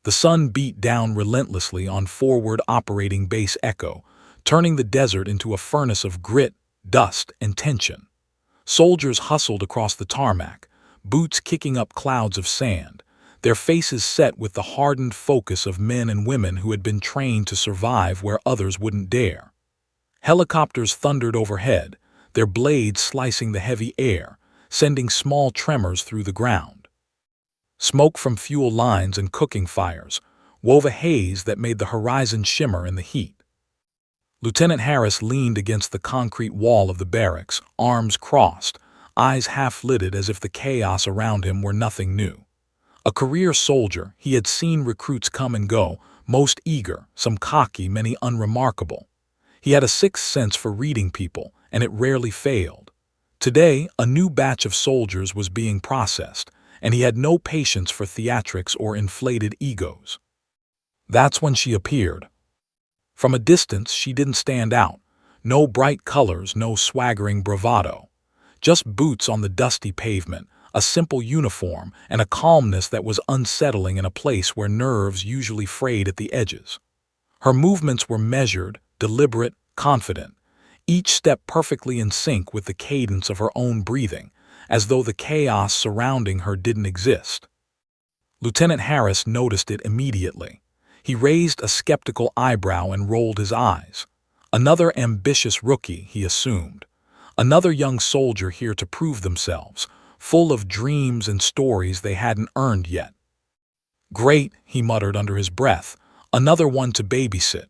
The sun beat down relentlessly on forward operating base Echo, turning the desert into a furnace of grit, dust, and tension. Soldiers hustled across the tarmac, boots kicking up clouds of sand, their faces set with the hardened focus of men and women who had been trained to survive where others wouldn't dare. Helicopters thundered overhead, their blades slicing the heavy air, sending small tremors through the ground. Smoke from fuel lines and cooking fires wove a haze that made the horizon shimmer in the heat. Lieutenant Harris leaned against the concrete wall of the barracks, arms crossed, eyes half-lidded as if the chaos around him were nothing new. A career soldier, he had seen recruits come and go, most eager, some cocky, many unremarkable. He had a sixth sense for reading people, and it rarely failed. Today, a new batch of soldiers was being processed, and he had no patience for theatrics or inflated egos. That's when she appeared. From a distance, she didn't stand out. No bright colors, no swaggering bravado. Just boots on the dusty pavement, a simple uniform, and a calmness that was unsettling in a place where nerves usually frayed at the edges. Her movements were measured, deliberate, confident, each step perfectly in sync with the cadence of her own breathing, as though the chaos surrounding her didn't exist. Lieutenant Harris noticed it immediately. He raised a skeptical eyebrow and rolled his eyes. Another ambitious rookie, he assumed. Another young soldier here to prove themselves, full of dreams and stories they hadn't earned yet. "Great," he muttered under his breath, "another one to babysit."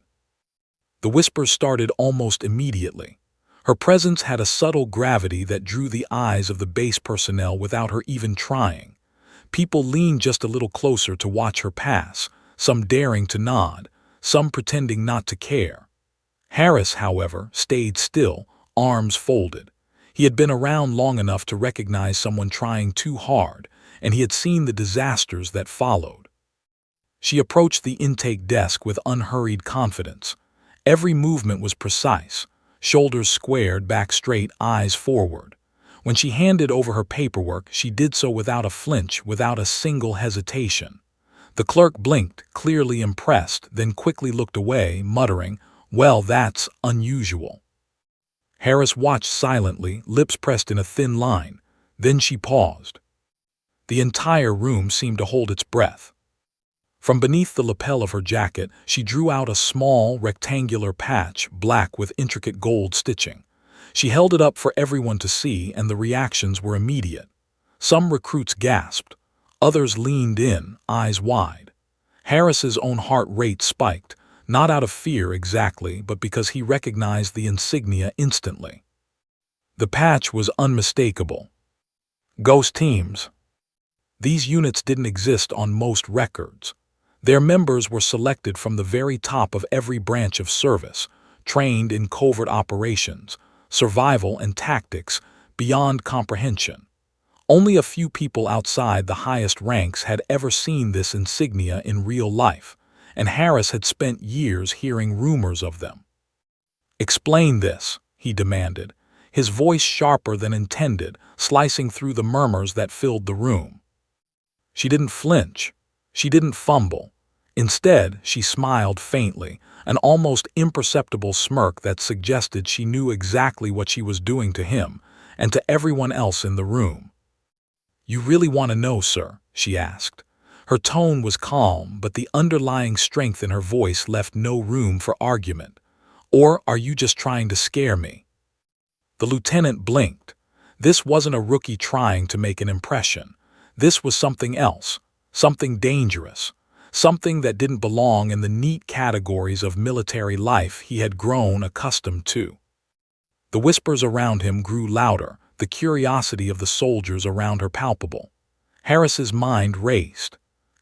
The whispers started almost immediately. Her presence had a subtle gravity that drew the eyes of the base personnel without her even trying. People leaned just a little closer to watch her pass, some daring to nod, some pretending not to care. Harris, however, stayed still, arms folded. He had been around long enough to recognize someone trying too hard, and he had seen the disasters that followed. She approached the intake desk with unhurried confidence. Every movement was precise, shoulders squared, back straight, eyes forward. When she handed over her paperwork, she did so without a flinch, without a single hesitation. The clerk blinked, clearly impressed, then quickly looked away, muttering, "Well, that's unusual." Harris watched silently, lips pressed in a thin line. Then she paused. The entire room seemed to hold its breath. From beneath the lapel of her jacket, she drew out a small, rectangular patch, black with intricate gold stitching. She held it up for everyone to see, and the reactions were immediate. Some recruits gasped. Others leaned in, eyes wide. Harris's own heart rate spiked, not out of fear exactly, but because he recognized the insignia instantly. The patch was unmistakable. Ghost teams. These units didn't exist on most records. Their members were selected from the very top of every branch of service, trained in covert operations, survival and tactics beyond comprehension. Only a few people outside the highest ranks had ever seen this insignia in real life, and Harris had spent years hearing rumors of them. "Explain this," he demanded, his voice sharper than intended, slicing through the murmurs that filled the room. She didn't flinch. She didn't fumble. Instead, she smiled faintly, an almost imperceptible smirk that suggested she knew exactly what she was doing to him and to everyone else in the room. "You really want to know, sir?" she asked. Her tone was calm, but the underlying strength in her voice left no room for argument. "Or are you just trying to scare me?" The lieutenant blinked. This wasn't a rookie trying to make an impression. This was something else, something dangerous, something that didn't belong in the neat categories of military life he had grown accustomed to. The whispers around him grew louder, the curiosity of the soldiers around her palpable. Harris's mind raced.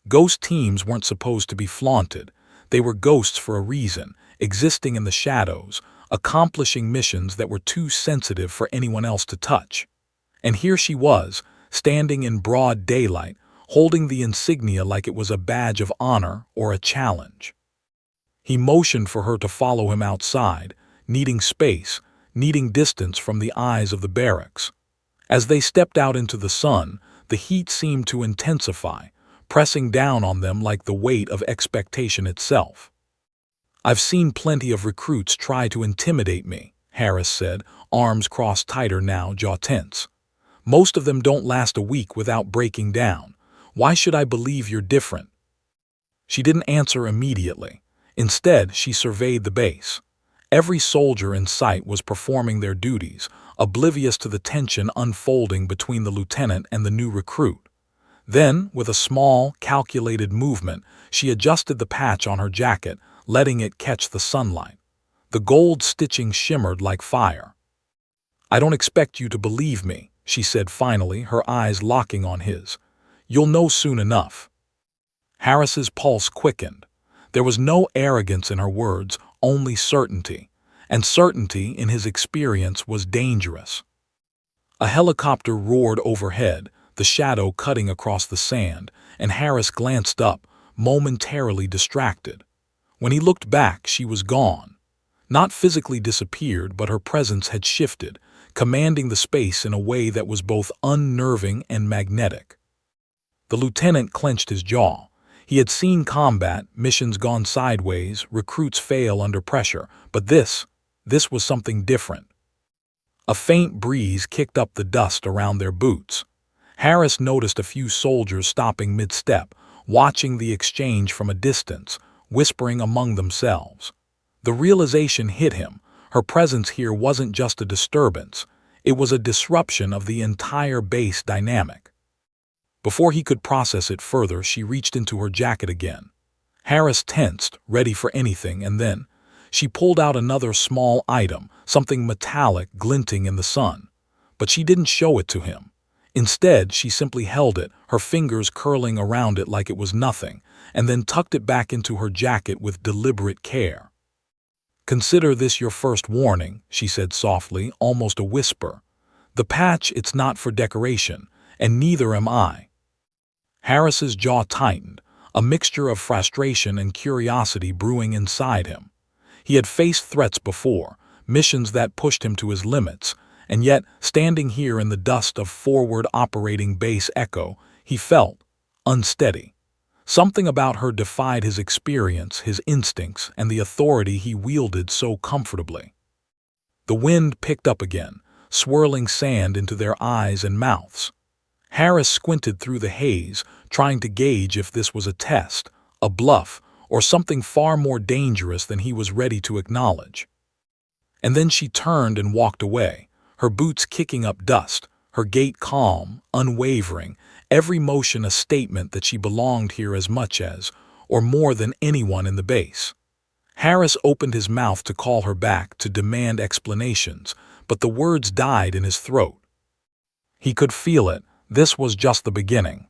Ghost teams weren't supposed to be flaunted. They were ghosts for a reason, existing in the shadows, accomplishing missions that were too sensitive for anyone else to touch. And here she was, standing in broad daylight, holding the insignia like it was a badge of honor or a challenge. He motioned for her to follow him outside, needing space, needing distance from the eyes of the barracks. As they stepped out into the sun, the heat seemed to intensify, pressing down on them like the weight of expectation itself. "I've seen plenty of recruits try to intimidate me," Harris said, arms crossed tighter now, jaw tense. "Most of them don't last a week without breaking down. Why should I believe you're different?" She didn't answer immediately. Instead, she surveyed the base. Every soldier in sight was performing their duties, oblivious to the tension unfolding between the lieutenant and the new recruit. Then, with a small, calculated movement, she adjusted the patch on her jacket, letting it catch the sunlight. The gold stitching shimmered like fire. "I don't expect you to believe me," she said finally, her eyes locking on his. "You'll know soon enough." Harris's pulse quickened. There was no arrogance in her words, only certainty. And certainty, in his experience, was dangerous. A helicopter roared overhead, the shadow cutting across the sand, and Harris glanced up, momentarily distracted. When he looked back, she was gone. Not physically disappeared, but her presence had shifted, commanding the space in a way that was both unnerving and magnetic. The lieutenant clenched his jaw. He had seen combat, missions gone sideways, recruits fail under pressure, but this was something different. A faint breeze kicked up the dust around their boots. Harris noticed a few soldiers stopping mid-step, watching the exchange from a distance, whispering among themselves. The realization hit him. Her presence here wasn't just a disturbance. It was a disruption of the entire base dynamic. Before he could process it further, she reached into her jacket again. Harris tensed, ready for anything, and then she pulled out another small item, something metallic glinting in the sun. But she didn't show it to him. Instead, she simply held it, her fingers curling around it like it was nothing, and then tucked it back into her jacket with deliberate care. "Consider this your first warning," she said softly, almost a whisper. "The patch, it's not for decoration, and neither am I." Harris's jaw tightened, a mixture of frustration and curiosity brewing inside him. He had faced threats before, missions that pushed him to his limits, and yet, standing here in the dust of forward operating base Echo, he felt unsteady. Something about her defied his experience, his instincts, and the authority he wielded so comfortably. The wind picked up again, swirling sand into their eyes and mouths. Harris squinted through the haze, trying to gauge if this was a test, a bluff, or something far more dangerous than he was ready to acknowledge. And then she turned and walked away, her boots kicking up dust, her gait calm, unwavering, every motion a statement that she belonged here as much as, or more than anyone in the base. Harris opened his mouth to call her back, to demand explanations, but the words died in his throat. He could feel it. This was just the beginning.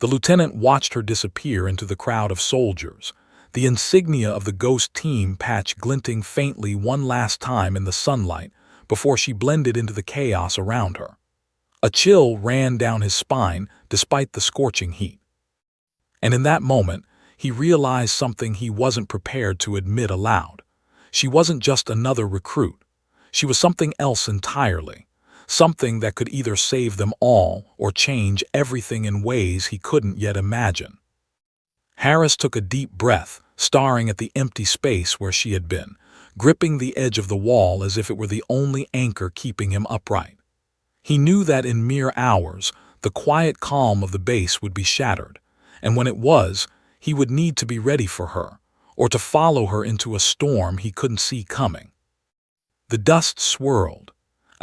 The lieutenant watched her disappear into the crowd of soldiers, the insignia of the ghost team patch glinting faintly one last time in the sunlight before she blended into the chaos around her. A chill ran down his spine despite the scorching heat. And in that moment, he realized something he wasn't prepared to admit aloud. She wasn't just another recruit. She was something else entirely. Something that could either save them all or change everything in ways he couldn't yet imagine. Harris took a deep breath, staring at the empty space where she had been, gripping the edge of the wall as if it were the only anchor keeping him upright. He knew that in mere hours, the quiet calm of the base would be shattered, and when it was, he would need to be ready for her, or to follow her into a storm he couldn't see coming. The dust swirled.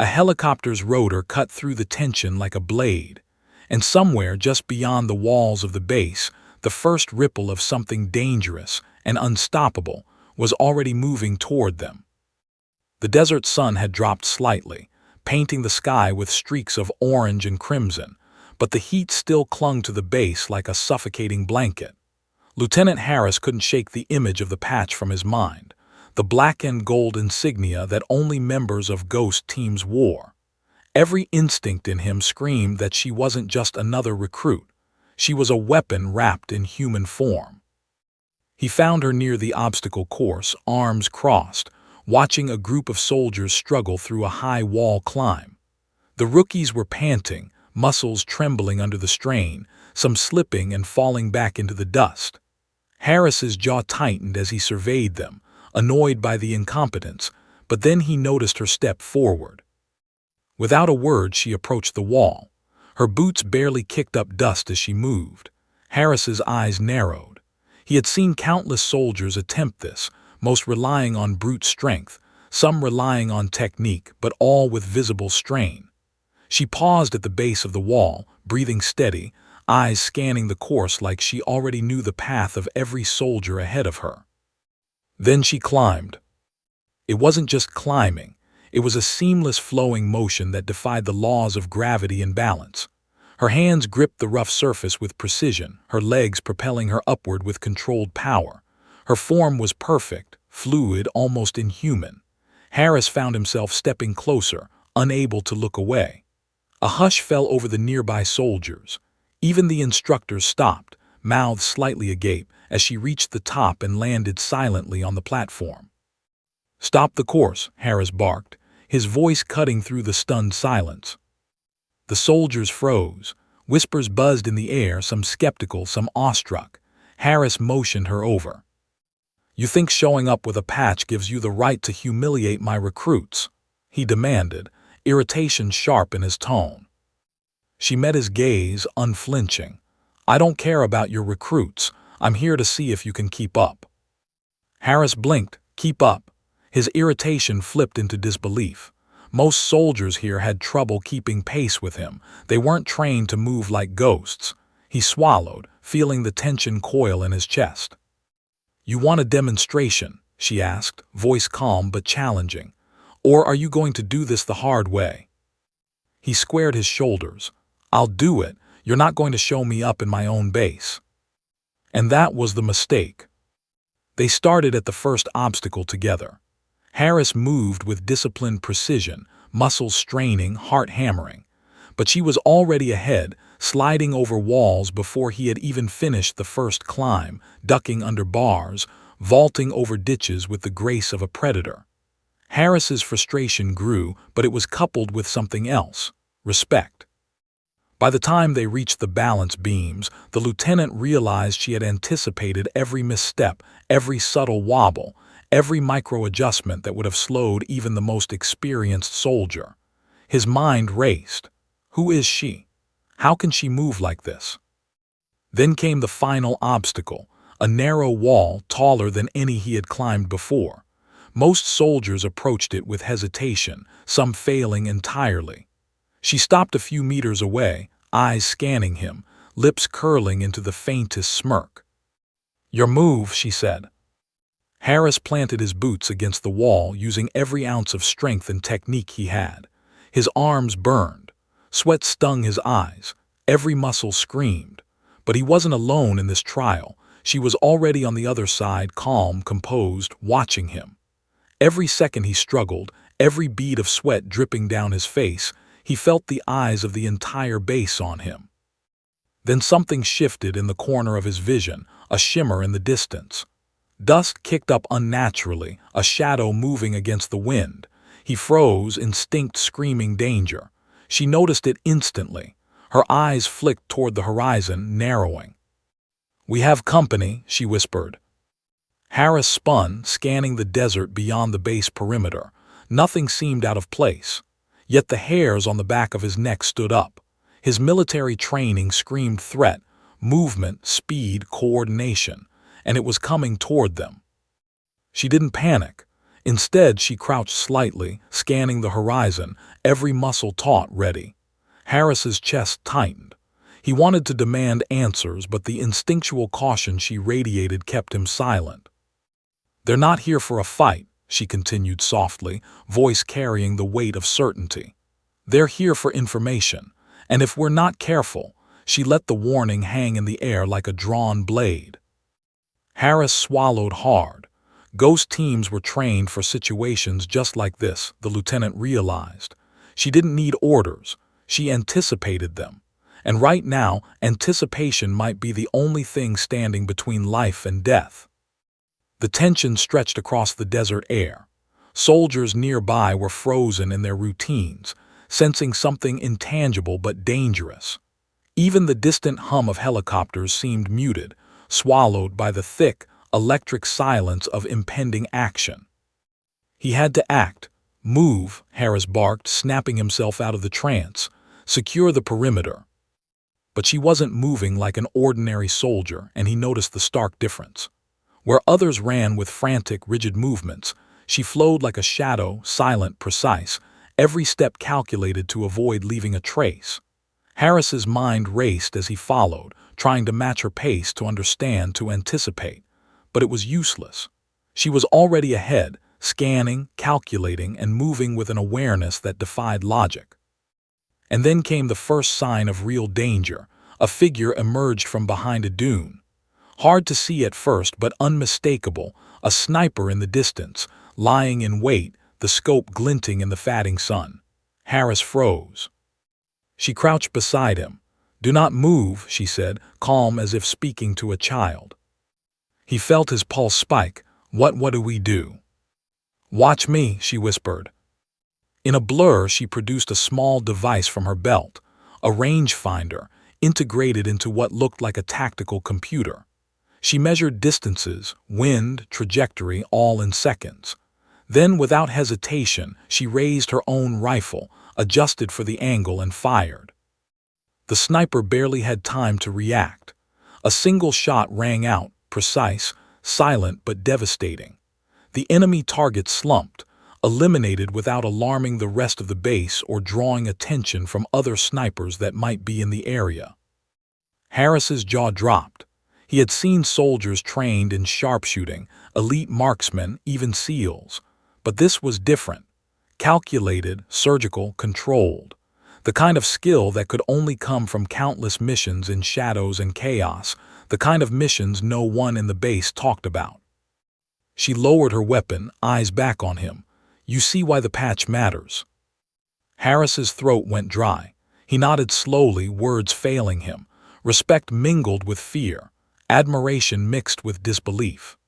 A helicopter's rotor cut through the tension like a blade, and somewhere just beyond the walls of the base, the first ripple of something dangerous and unstoppable was already moving toward them. The desert sun had dropped slightly, painting the sky with streaks of orange and crimson, but the heat still clung to the base like a suffocating blanket. Lieutenant Harris couldn't shake the image of the patch from his mind, the black and gold insignia that only members of ghost teams wore. Every instinct in him screamed that she wasn't just another recruit. She was a weapon wrapped in human form. He found her near the obstacle course, arms crossed, watching a group of soldiers struggle through a high wall climb. The rookies were panting, muscles trembling under the strain, some slipping and falling back into the dust. Harris's jaw tightened as he surveyed them, annoyed by the incompetence, but then he noticed her step forward. Without a word, she approached the wall. Her boots barely kicked up dust as she moved. Harris's eyes narrowed. He had seen countless soldiers attempt this, most relying on brute strength, some relying on technique, but all with visible strain. She paused at the base of the wall, breathing steady, eyes scanning the course like she already knew the path of every soldier ahead of her. Then she climbed. It wasn't just climbing. It was a seamless flowing motion that defied the laws of gravity and balance. Her hands gripped the rough surface with precision, her legs propelling her upward with controlled power. Her form was perfect, fluid, almost inhuman. Harris found himself stepping closer, unable to look away. A hush fell over the nearby soldiers. Even the instructors stopped, mouths slightly agape, as she reached the top and landed silently on the platform. "Stop the course," Harris barked, his voice cutting through the stunned silence. The soldiers froze. Whispers buzzed in the air, some skeptical, some awestruck. Harris motioned her over. "You think showing up with a patch gives you the right to humiliate my recruits?" he demanded, irritation sharp in his tone. She met his gaze, unflinching. "I don't care about your recruits. I'm here to see if you can keep up." Harris blinked. Keep up? His irritation flipped into disbelief. Most soldiers here had trouble keeping pace with him. They weren't trained to move like ghosts. He swallowed, feeling the tension coil in his chest. "You want a demonstration?" she asked, voice calm but challenging. "Or are you going to do this the hard way?" He squared his shoulders. "I'll do it. You're not going to show me up in my own base." And that was the mistake. They started at the first obstacle together. Harris moved with disciplined precision, muscles straining, heart hammering. But she was already ahead, sliding over walls before he had even finished the first climb, ducking under bars, vaulting over ditches with the grace of a predator. Harris's frustration grew, but it was coupled with something else: respect. By the time they reached the balance beams, the lieutenant realized she had anticipated every misstep, every subtle wobble, every micro-adjustment that would have slowed even the most experienced soldier. His mind raced. Who is she? How can she move like this? Then came the final obstacle, a narrow wall taller than any he had climbed before. Most soldiers approached it with hesitation, some failing entirely. She stopped a few meters away, eyes scanning him, lips curling into the faintest smirk. "Your move," she said. Harris planted his boots against the wall, using every ounce of strength and technique he had. His arms burned. Sweat stung his eyes. Every muscle screamed. But he wasn't alone in this trial. She was already on the other side, calm, composed, watching him. Every second he struggled, every bead of sweat dripping down his face, he felt the eyes of the entire base on him. Then something shifted in the corner of his vision, a shimmer in the distance. Dust kicked up unnaturally, a shadow moving against the wind. He froze, instinct screaming danger. She noticed it instantly. Her eyes flicked toward the horizon, narrowing. "We have company," she whispered. Harris spun, scanning the desert beyond the base perimeter. Nothing seemed out of place. Yet the hairs on the back of his neck stood up. His military training screamed threat, movement, speed, coordination, and it was coming toward them. She didn't panic. Instead, she crouched slightly, scanning the horizon, every muscle taut, ready. Harris's chest tightened. He wanted to demand answers, but the instinctual caution she radiated kept him silent. "They're not here for a fight," she continued softly, voice carrying the weight of certainty. "They're here for information, and if we're not careful," she let the warning hang in the air like a drawn blade. Harris swallowed hard. Ghost teams were trained for situations just like this, the lieutenant realized. She didn't need orders. She anticipated them. And right now, anticipation might be the only thing standing between life and death. The tension stretched across the desert air. Soldiers nearby were frozen in their routines, sensing something intangible but dangerous. Even the distant hum of helicopters seemed muted, swallowed by the thick, electric silence of impending action. He had to act. Move, Harris barked, snapping himself out of the trance. Secure the perimeter. But she wasn't moving like an ordinary soldier, and he noticed the stark difference. Where others ran with frantic, rigid movements, she flowed like a shadow, silent, precise, every step calculated to avoid leaving a trace. Harris's mind raced as he followed, trying to match her pace, to understand, to anticipate. But it was useless. She was already ahead, scanning, calculating, and moving with an awareness that defied logic. And then came the first sign of real danger. A figure emerged from behind a dune. Hard to see at first, but unmistakable, a sniper in the distance, lying in wait, the scope glinting in the fading sun. Harris froze. She crouched beside him. "Do not move," she said, calm as if speaking to a child. He felt his pulse spike. What do we do?" "Watch me," she whispered. In a blur, she produced a small device from her belt, a rangefinder, integrated into what looked like a tactical computer. She measured distances, wind, trajectory, all in seconds. Then, without hesitation, she raised her own rifle, adjusted for the angle, and fired. The sniper barely had time to react. A single shot rang out, precise, silent but devastating. The enemy target slumped, eliminated without alarming the rest of the base or drawing attention from other snipers that might be in the area. Harris's jaw dropped. He had seen soldiers trained in sharpshooting, elite marksmen, even SEALs. But this was different. Calculated, surgical, controlled. The kind of skill that could only come from countless missions in shadows and chaos, the kind of missions no one in the base talked about. She lowered her weapon, eyes back on him. "You see why the patch matters." Harris's throat went dry. He nodded slowly, words failing him. Respect mingled with fear, admiration mixed with disbelief.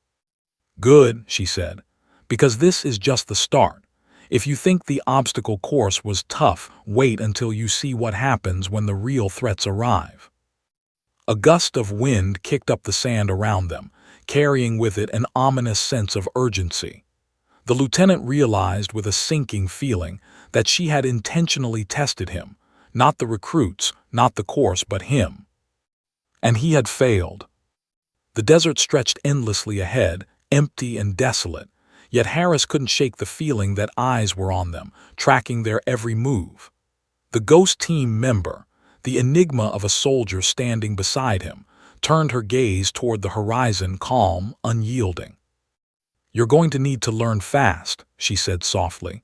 "Good," she said, "because this is just the start. If you think the obstacle course was tough, wait until you see what happens when the real threats arrive." A gust of wind kicked up the sand around them, carrying with it an ominous sense of urgency. The lieutenant realized with a sinking feeling that she had intentionally tested him, not the recruits, not the course, but him. And he had failed. The desert stretched endlessly ahead, empty and desolate, yet Harris couldn't shake the feeling that eyes were on them, tracking their every move. The ghost team member, the enigma of a soldier standing beside him, turned her gaze toward the horizon, calm, unyielding. "You're going to need to learn fast," she said softly,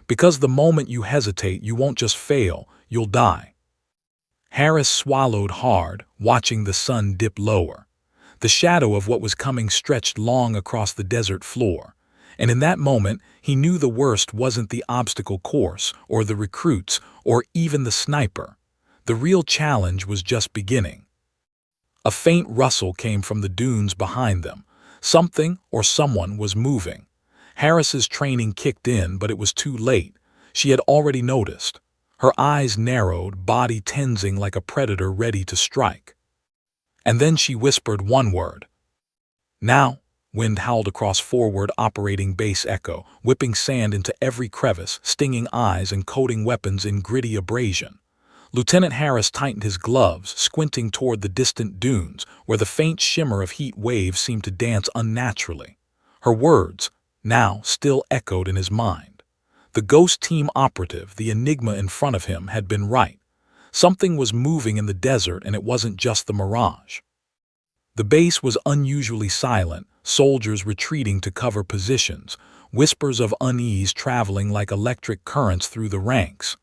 "because the moment you hesitate, you won't just fail, you'll die." Harris swallowed hard, watching the sun dip lower. The shadow of what was coming stretched long across the desert floor, and in that moment he knew the worst wasn't the obstacle course, or the recruits, or even the sniper. The real challenge was just beginning. A faint rustle came from the dunes behind them. Something or someone was moving. Harris's training kicked in, but it was too late. She had already noticed. Her eyes narrowed, body tensing like a predator ready to strike. And then she whispered one word. "Now." Wind howled across forward operating base echo, whipping sand into every crevice, stinging eyes and coating weapons in gritty abrasion. Lieutenant Harris tightened his gloves, squinting toward the distant dunes, where the faint shimmer of heat waves seemed to dance unnaturally. Her words, now, still echoed in his mind. The ghost team operative, the enigma in front of him, had been right. Something was moving in the desert, and it wasn't just the mirage. The base was unusually silent, soldiers retreating to cover positions, whispers of unease traveling like electric currents through the ranks.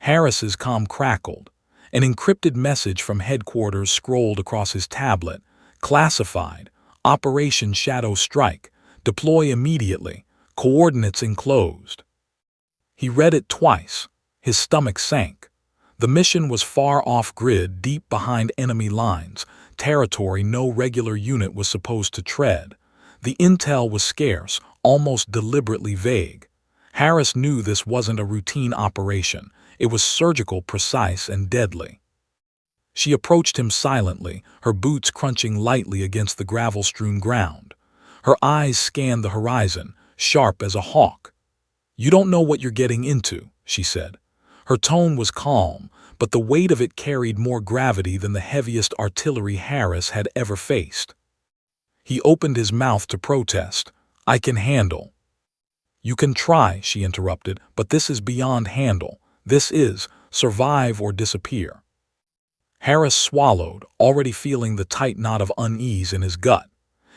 Harris's comm crackled. An encrypted message from headquarters scrolled across his tablet. Classified. Operation Shadow Strike. Deploy immediately. Coordinates enclosed. He read it twice. His stomach sank. The mission was far off-grid, deep behind enemy lines, territory no regular unit was supposed to tread. The intel was scarce, almost deliberately vague. Harris knew this wasn't a routine operation. It was surgical, precise, and deadly. She approached him silently, her boots crunching lightly against the gravel-strewn ground. Her eyes scanned the horizon, sharp as a hawk. "You don't know what you're getting into," she said. Her tone was calm, but the weight of it carried more gravity than the heaviest artillery Harris had ever faced. He opened his mouth to protest. "I can handle." "You can try," she interrupted, "but this is beyond handle. This is survive or disappear." Harris swallowed, already feeling the tight knot of unease in his gut.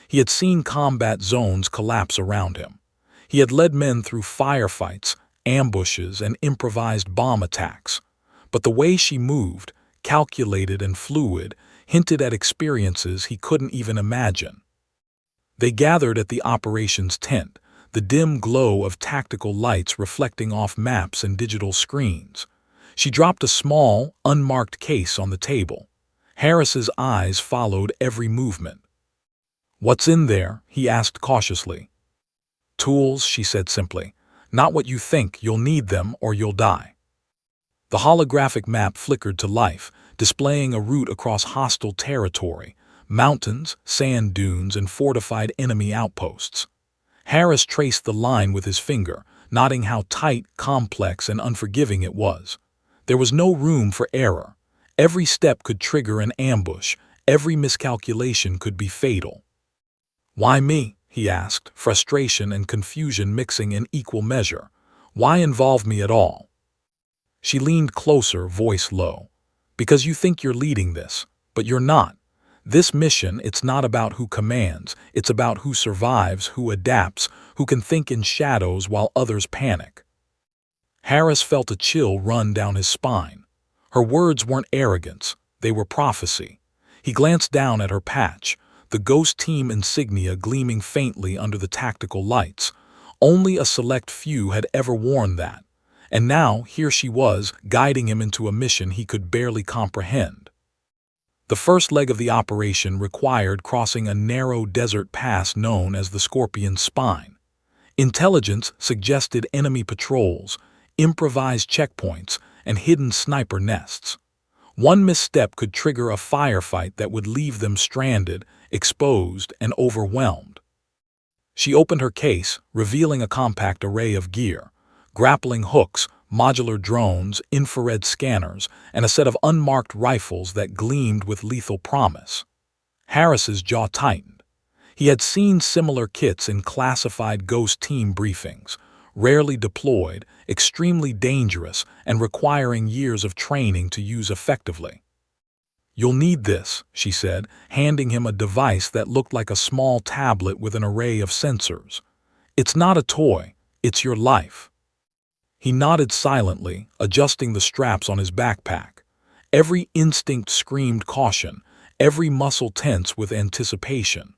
He had seen combat zones collapse around him. He had led men through firefights, ambushes, and improvised bomb attacks. But the way she moved, calculated and fluid, hinted at experiences he couldn't even imagine. They gathered at the operations tent, the dim glow of tactical lights reflecting off maps and digital screens. She dropped a small, unmarked case on the table. Harris's eyes followed every movement. "What's in there?" he asked cautiously. "Tools," she said simply. "Not what you think. You'll need them or you'll die." The holographic map flickered to life, displaying a route across hostile territory, mountains, sand dunes, and fortified enemy outposts. Harris traced the line with his finger, noting how tight, complex, and unforgiving it was. There was no room for error. Every step could trigger an ambush. Every miscalculation could be fatal. "Why me?" he asked, frustration and confusion mixing in equal measure. "Why involve me at all?" She leaned closer, voice low. "Because you think you're leading this, but you're not. This mission, it's not about who commands, it's about who survives, who adapts, who can think in shadows while others panic." Harris felt a chill run down his spine. Her words weren't arrogance, they were prophecy. He glanced down at her patch, the Ghost Team insignia gleaming faintly under the tactical lights. Only a select few had ever worn that. And now, here she was, guiding him into a mission he could barely comprehend. The first leg of the operation required crossing a narrow desert pass known as the Scorpion's Spine. Intelligence suggested enemy patrols, improvised checkpoints, and hidden sniper nests. One misstep could trigger a firefight that would leave them stranded, exposed, and overwhelmed. She opened her case, revealing a compact array of gear: grappling hooks, modular drones, infrared scanners, and a set of unmarked rifles that gleamed with lethal promise. Harris's jaw tightened. He had seen similar kits in classified Ghost Team briefings, rarely deployed, extremely dangerous, and requiring years of training to use effectively. "You'll need this," she said, handing him a device that looked like a small tablet with an array of sensors. "It's not a toy, it's your life." He nodded silently, adjusting the straps on his backpack. Every instinct screamed caution, every muscle tense with anticipation.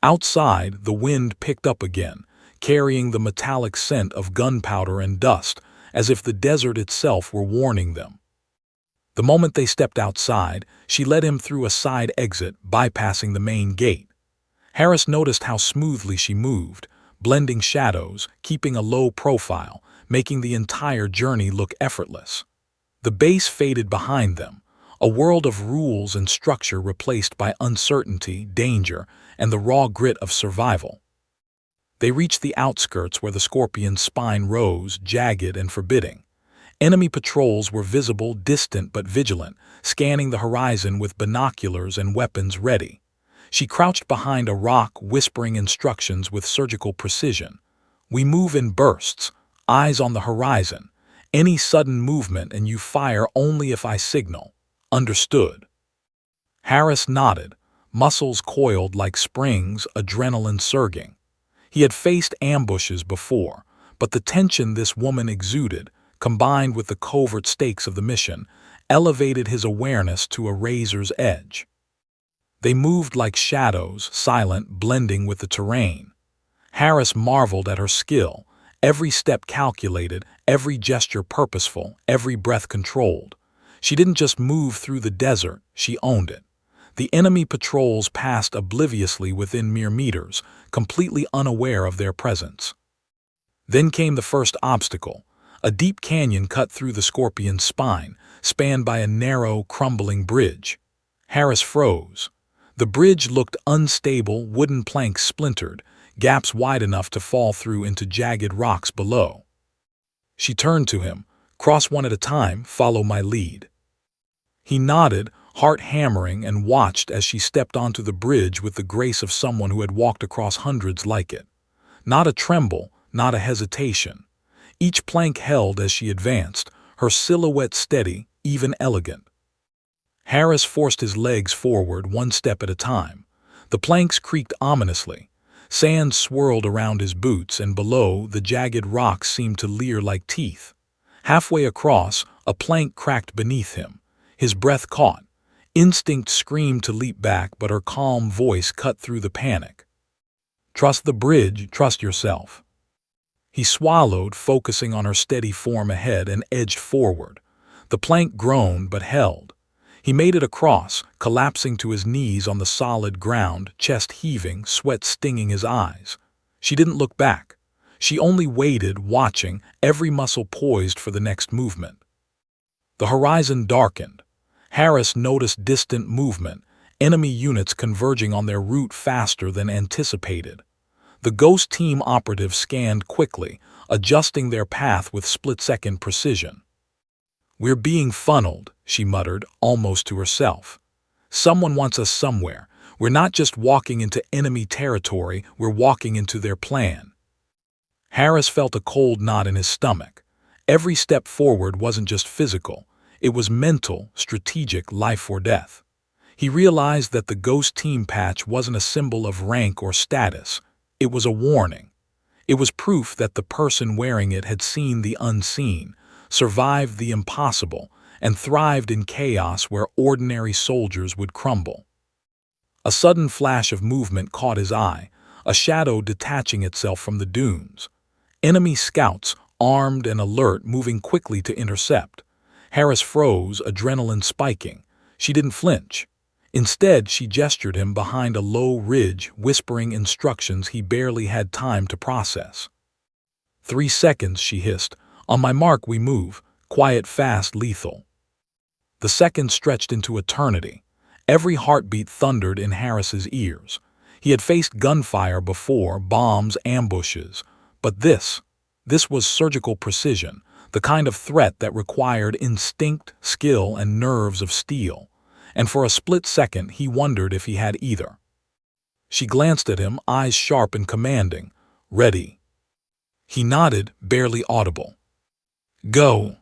Outside, the wind picked up again, carrying the metallic scent of gunpowder and dust, as if the desert itself were warning them. The moment they stepped outside, she led him through a side exit, bypassing the main gate. Harris noticed how smoothly she moved, blending shadows, keeping a low profile, making the entire journey look effortless. The base faded behind them, a world of rules and structure replaced by uncertainty, danger, and the raw grit of survival. They reached the outskirts where the Scorpion's spine rose, jagged and forbidding. Enemy patrols were visible, distant but vigilant, scanning the horizon with binoculars and weapons ready. She crouched behind a rock, whispering instructions with surgical precision. "We move in bursts, eyes on the horizon. Any sudden movement and you fire only if I signal. Understood?" Harris nodded, muscles coiled like springs, adrenaline surging. He had faced ambushes before, but the tension this woman exuded, combined with the covert stakes of the mission, elevated his awareness to a razor's edge. They moved like shadows, silent, blending with the terrain. Harris marveled at her skill, every step calculated, every gesture purposeful, every breath controlled. She didn't just move through the desert, she owned it. The enemy patrols passed obliviously within mere meters, completely unaware of their presence. Then came the first obstacle, A deep canyon cut through the scorpion's spine, spanned by a narrow, crumbling bridge. Harris froze. The bridge looked unstable, wooden planks splintered, gaps wide enough to fall through into jagged rocks below. She turned to him. "Cross one at a time, follow my lead." He nodded, heart hammering, and watched as she stepped onto the bridge with the grace of someone who had walked across hundreds like it. Not a tremble, not a hesitation. Each plank held as she advanced, her silhouette steady, even elegant. Harris forced his legs forward one step at a time. The planks creaked ominously. Sand swirled around his boots, and below, the jagged rocks seemed to leer like teeth. Halfway across, a plank cracked beneath him. His breath caught. Instinct screamed to leap back, but her calm voice cut through the panic. "Trust the bridge, trust yourself." He swallowed, focusing on her steady form ahead, and edged forward. The plank groaned but held. He made it across, collapsing to his knees on the solid ground, chest heaving, sweat stinging his eyes. She didn't look back. She only waited, watching, every muscle poised for the next movement. The horizon darkened. Harris noticed distant movement, enemy units converging on their route faster than anticipated. The Ghost Team operatives scanned quickly, adjusting their path with split-second precision. "We're being funneled," she muttered, almost to herself. "Someone wants us somewhere. We're not just walking into enemy territory, we're walking into their plan." Harris felt a cold knot in his stomach. Every step forward wasn't just physical. It was mental, strategic, life or death. He realized that the Ghost Team patch wasn't a symbol of rank or status. It was a warning. It was proof that the person wearing it had seen the unseen, survived the impossible, and thrived in chaos where ordinary soldiers would crumble. A sudden flash of movement caught his eye, a shadow detaching itself from the dunes. Enemy scouts, armed and alert, moving quickly to intercept. Harris froze, adrenaline spiking. She didn't flinch. Instead, she gestured him behind a low ridge, whispering instructions he barely had time to process. 3 seconds, she hissed. "On my mark, we move. Quiet, fast, lethal." The seconds stretched into eternity. Every heartbeat thundered in Harris's ears. He had faced gunfire before, bombs, ambushes. But this was surgical precision, the kind of threat that required instinct, skill, and nerves of steel. And for a split second he wondered if he had either. She glanced at him, eyes sharp and commanding. "Ready." He nodded, barely audible. "Go."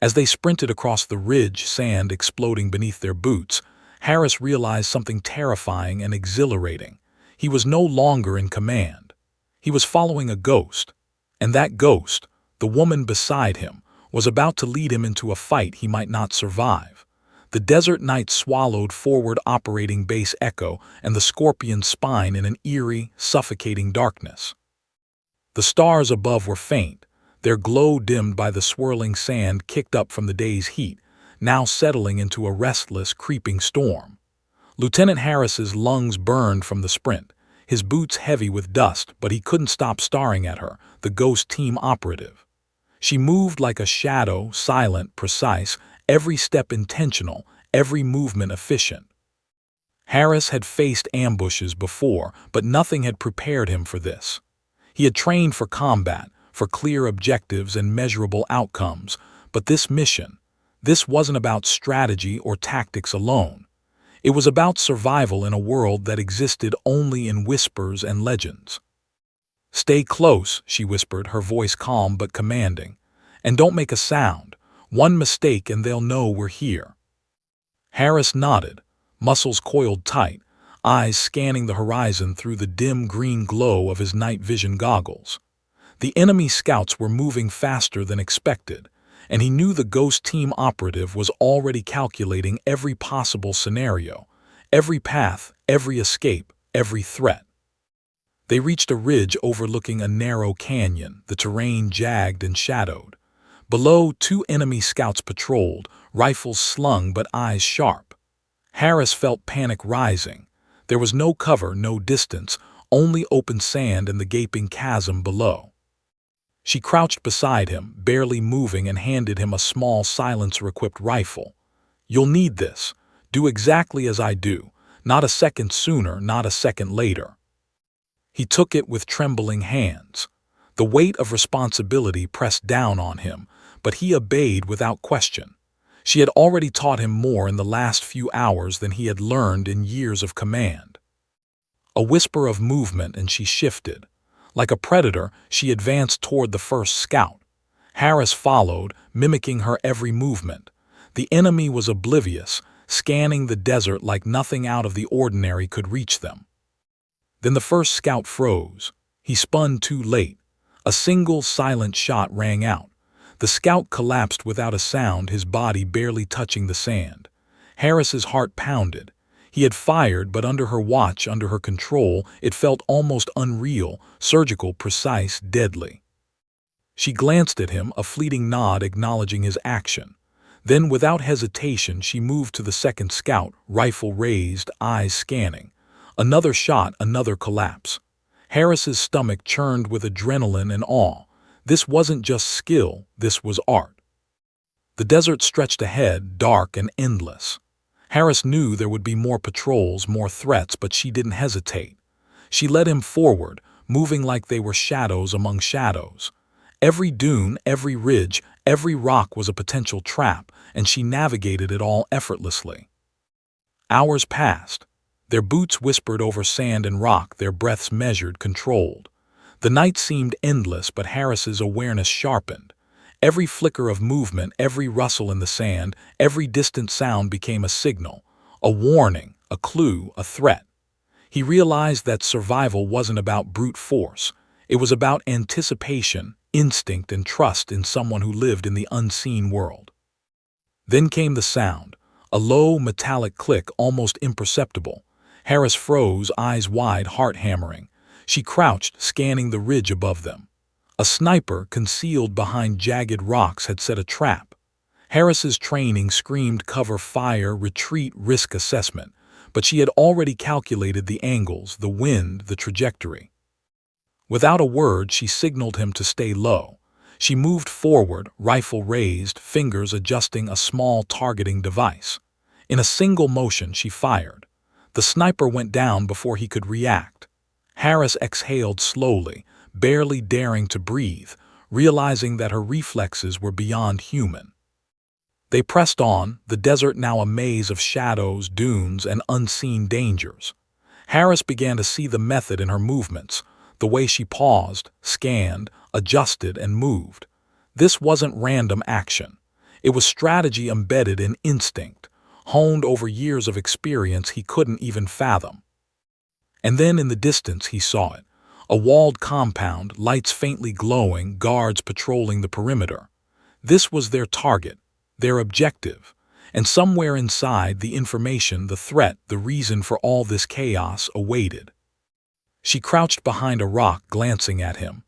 As they sprinted across the ridge, sand exploding beneath their boots, Harris realized something terrifying and exhilarating. He was no longer in command. He was following a ghost. And that ghost, the woman beside him, was about to lead him into a fight he might not survive. The desert night swallowed forward operating base Echo and the Scorpion's spine in an eerie, suffocating darkness. The stars above were faint, their glow dimmed by the swirling sand kicked up from the day's heat, now settling into a restless, creeping storm. Lieutenant Harris's lungs burned from the sprint, his boots heavy with dust, but he couldn't stop staring at her, the Ghost Team operative. She moved like a shadow, silent, precise, every step intentional, every movement efficient. Harris had faced ambushes before, but nothing had prepared him for this. He had trained for combat, for clear objectives and measurable outcomes, but this mission, this wasn't about strategy or tactics alone. It was about survival in a world that existed only in whispers and legends. "Stay close," she whispered, her voice calm but commanding. "And don't make a sound. One mistake and they'll know we're here." Harris nodded, muscles coiled tight, eyes scanning the horizon through the dim green glow of his night vision goggles. The enemy scouts were moving faster than expected, and he knew the Ghost Team operative was already calculating every possible scenario, every path, every escape, every threat. They reached a ridge overlooking a narrow canyon, the terrain jagged and shadowed. Below, 2 enemy scouts patrolled, rifles slung but eyes sharp. Harris felt panic rising. There was no cover, no distance, only open sand and the gaping chasm below. She crouched beside him, barely moving, and handed him a small silencer-equipped rifle. "You'll need this. Do exactly as I do. Not a second sooner, not a second later." He took it with trembling hands. The weight of responsibility pressed down on him, but he obeyed without question. She had already taught him more in the last few hours than he had learned in years of command. A whisper of movement, and she shifted. Like a predator, she advanced toward the first scout. Harris followed, mimicking her every movement. The enemy was oblivious, scanning the desert like nothing out of the ordinary could reach them. Then the first scout froze. He spun too late. A single silent shot rang out. The scout collapsed without a sound, his body barely touching the sand. Harris's heart pounded. He had fired, but under her watch, under her control, it felt almost unreal, surgical, precise, deadly. She glanced at him, a fleeting nod acknowledging his action. Then, without hesitation, she moved to the second scout, rifle raised, eyes scanning. Another shot, another collapse. Harris's stomach churned with adrenaline and awe. This wasn't just skill, this was art. The desert stretched ahead, dark and endless. Harris knew there would be more patrols, more threats, but she didn't hesitate. She led him forward, moving like they were shadows among shadows. Every dune, every ridge, every rock was a potential trap, and she navigated it all effortlessly. Hours passed. Their boots whispered over sand and rock, their breaths measured, controlled. The night seemed endless, but Harris's awareness sharpened. Every flicker of movement, every rustle in the sand, every distant sound became a signal, a warning, a clue, a threat. He realized that survival wasn't about brute force. It was about anticipation, instinct, and trust in someone who lived in the unseen world. Then came the sound, a low, metallic click, almost imperceptible. Harris froze, eyes wide, heart hammering. She crouched, scanning the ridge above them. A sniper, concealed behind jagged rocks, had set a trap. Harris's training screamed cover fire, retreat, risk assessment, but she had already calculated the angles, the wind, the trajectory. Without a word, she signaled him to stay low. She moved forward, rifle raised, fingers adjusting a small targeting device. In a single motion, she fired. The sniper went down before he could react. Harris exhaled slowly, barely daring to breathe, realizing that her reflexes were beyond human. They pressed on, the desert now a maze of shadows, dunes, and unseen dangers. Harris began to see the method in her movements, the way she paused, scanned, adjusted, and moved. This wasn't random action. It was strategy embedded in instinct, honed over years of experience he couldn't even fathom. And then in the distance he saw it. A walled compound, lights faintly glowing, guards patrolling the perimeter. This was their target, their objective, and somewhere inside, the information, the threat, the reason for all this chaos awaited. She crouched behind a rock, glancing at him.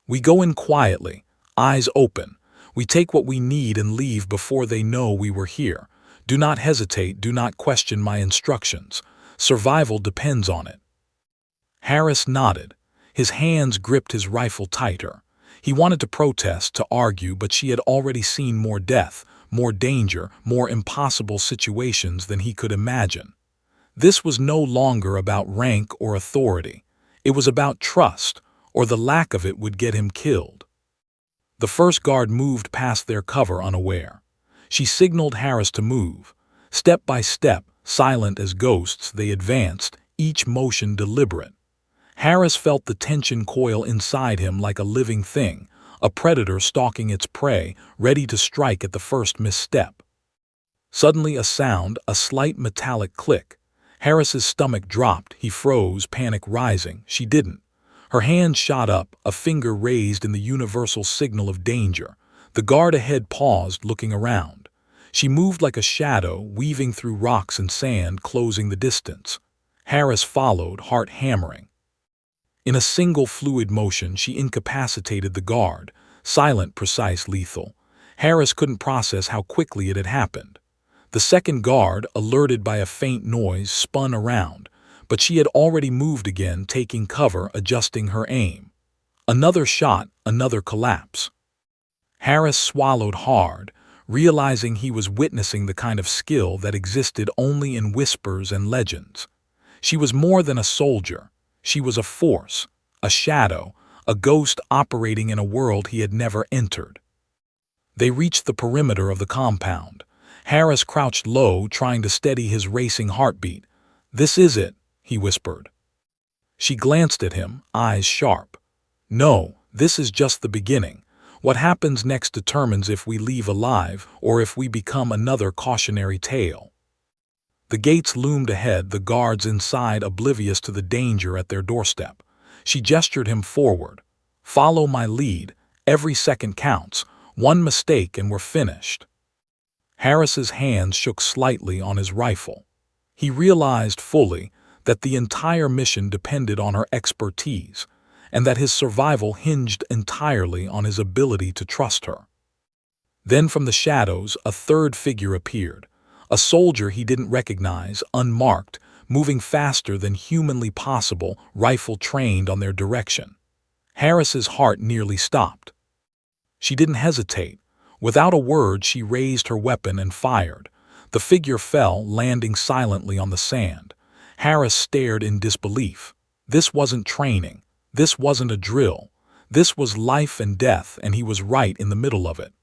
"We go in quietly, eyes open. We take what we need and leave before they know we were here. Do not hesitate, do not question my instructions. Survival depends on it." Harris nodded. His hands gripped his rifle tighter. He wanted to protest, to argue, but she had already seen more death, more danger, more impossible situations than he could imagine. This was no longer about rank or authority. It was about trust, or the lack of it would get him killed. The first guard moved past their cover unaware. She signaled Harris to move. Step by step, silent as ghosts, they advanced, each motion deliberate. Harris felt the tension coil inside him like a living thing, a predator stalking its prey, ready to strike at the first misstep. Suddenly a sound, a slight metallic click. Harris's stomach dropped, he froze, panic rising. She didn't. Her hand shot up, a finger raised in the universal signal of danger. The guard ahead paused, looking around. She moved like a shadow, weaving through rocks and sand, closing the distance. Harris followed, heart hammering. In a single fluid motion, she incapacitated the guard, silent, precise, lethal. Harris couldn't process how quickly it had happened. The second guard, alerted by a faint noise, spun around, but she had already moved again, taking cover, adjusting her aim. Another shot, another collapse. Harris swallowed hard, realizing he was witnessing the kind of skill that existed only in whispers and legends. She was more than a soldier. She was a force, a shadow, a ghost operating in a world he had never entered. They reached the perimeter of the compound. Harris crouched low, trying to steady his racing heartbeat. "This is it," he whispered. She glanced at him, eyes sharp. "No, this is just the beginning. What happens next determines if we leave alive or if we become another cautionary tale." The gates loomed ahead, the guards inside oblivious to the danger at their doorstep. She gestured him forward. "Follow my lead. Every second counts. One mistake and we're finished." Harris's hands shook slightly on his rifle. He realized fully that the entire mission depended on her expertise, and that his survival hinged entirely on his ability to trust her. Then from the shadows, a third figure appeared, a soldier he didn't recognize, unmarked, moving faster than humanly possible, rifle trained on their direction. Harris's heart nearly stopped. She didn't hesitate. Without a word, she raised her weapon and fired. The figure fell, landing silently on the sand. Harris stared in disbelief. This wasn't training. This wasn't a drill. This was life and death, and he was right in the middle of it.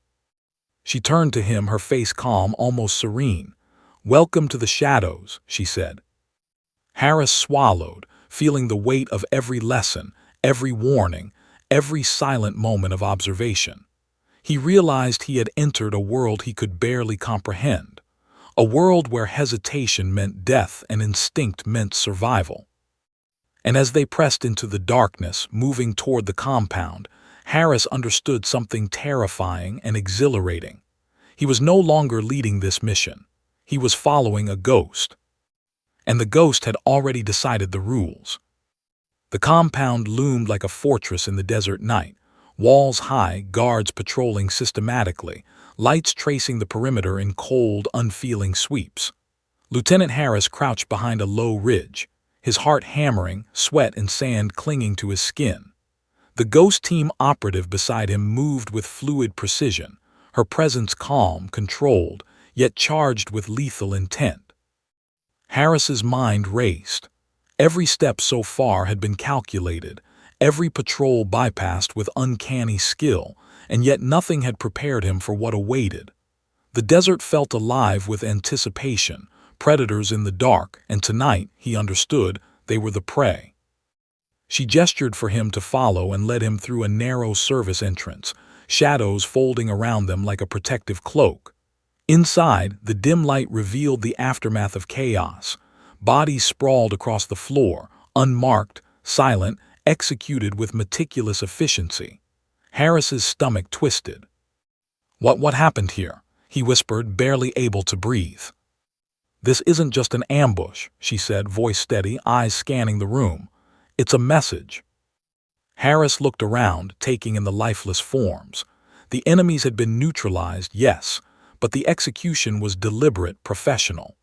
She turned to him, her face calm, almost serene. "Welcome to the shadows," she said. Harris swallowed, feeling the weight of every lesson, every warning, every silent moment of observation. He realized he had entered a world he could barely comprehend, a world where hesitation meant death and instinct meant survival. And as they pressed into the darkness, moving toward the compound, Harris understood something terrifying and exhilarating. He was no longer leading this mission. He was following a ghost. And the ghost had already decided the rules. The compound loomed like a fortress in the desert night. Walls high, guards patrolling systematically, lights tracing the perimeter in cold, unfeeling sweeps. Lieutenant Harris crouched behind a low ridge, his heart hammering, sweat and sand clinging to his skin. The ghost team operative beside him moved with fluid precision, her presence calm, controlled, yet charged with lethal intent. Harris's mind raced. Every step so far had been calculated, every patrol bypassed with uncanny skill, and yet nothing had prepared him for what awaited. The desert felt alive with anticipation, predators in the dark, and tonight, he understood, they were the prey. She gestured for him to follow and led him through a narrow service entrance, shadows folding around them like a protective cloak. Inside, the dim light revealed the aftermath of chaos. Bodies sprawled across the floor, unmarked, silent, executed with meticulous efficiency. Harris's stomach twisted. What happened here?" he whispered, barely able to breathe. "This isn't just an ambush," she said, voice steady, eyes scanning the room. "It's a message." Harris looked around, taking in the lifeless forms. The enemies had been neutralized, yes, but the execution was deliberate, professional.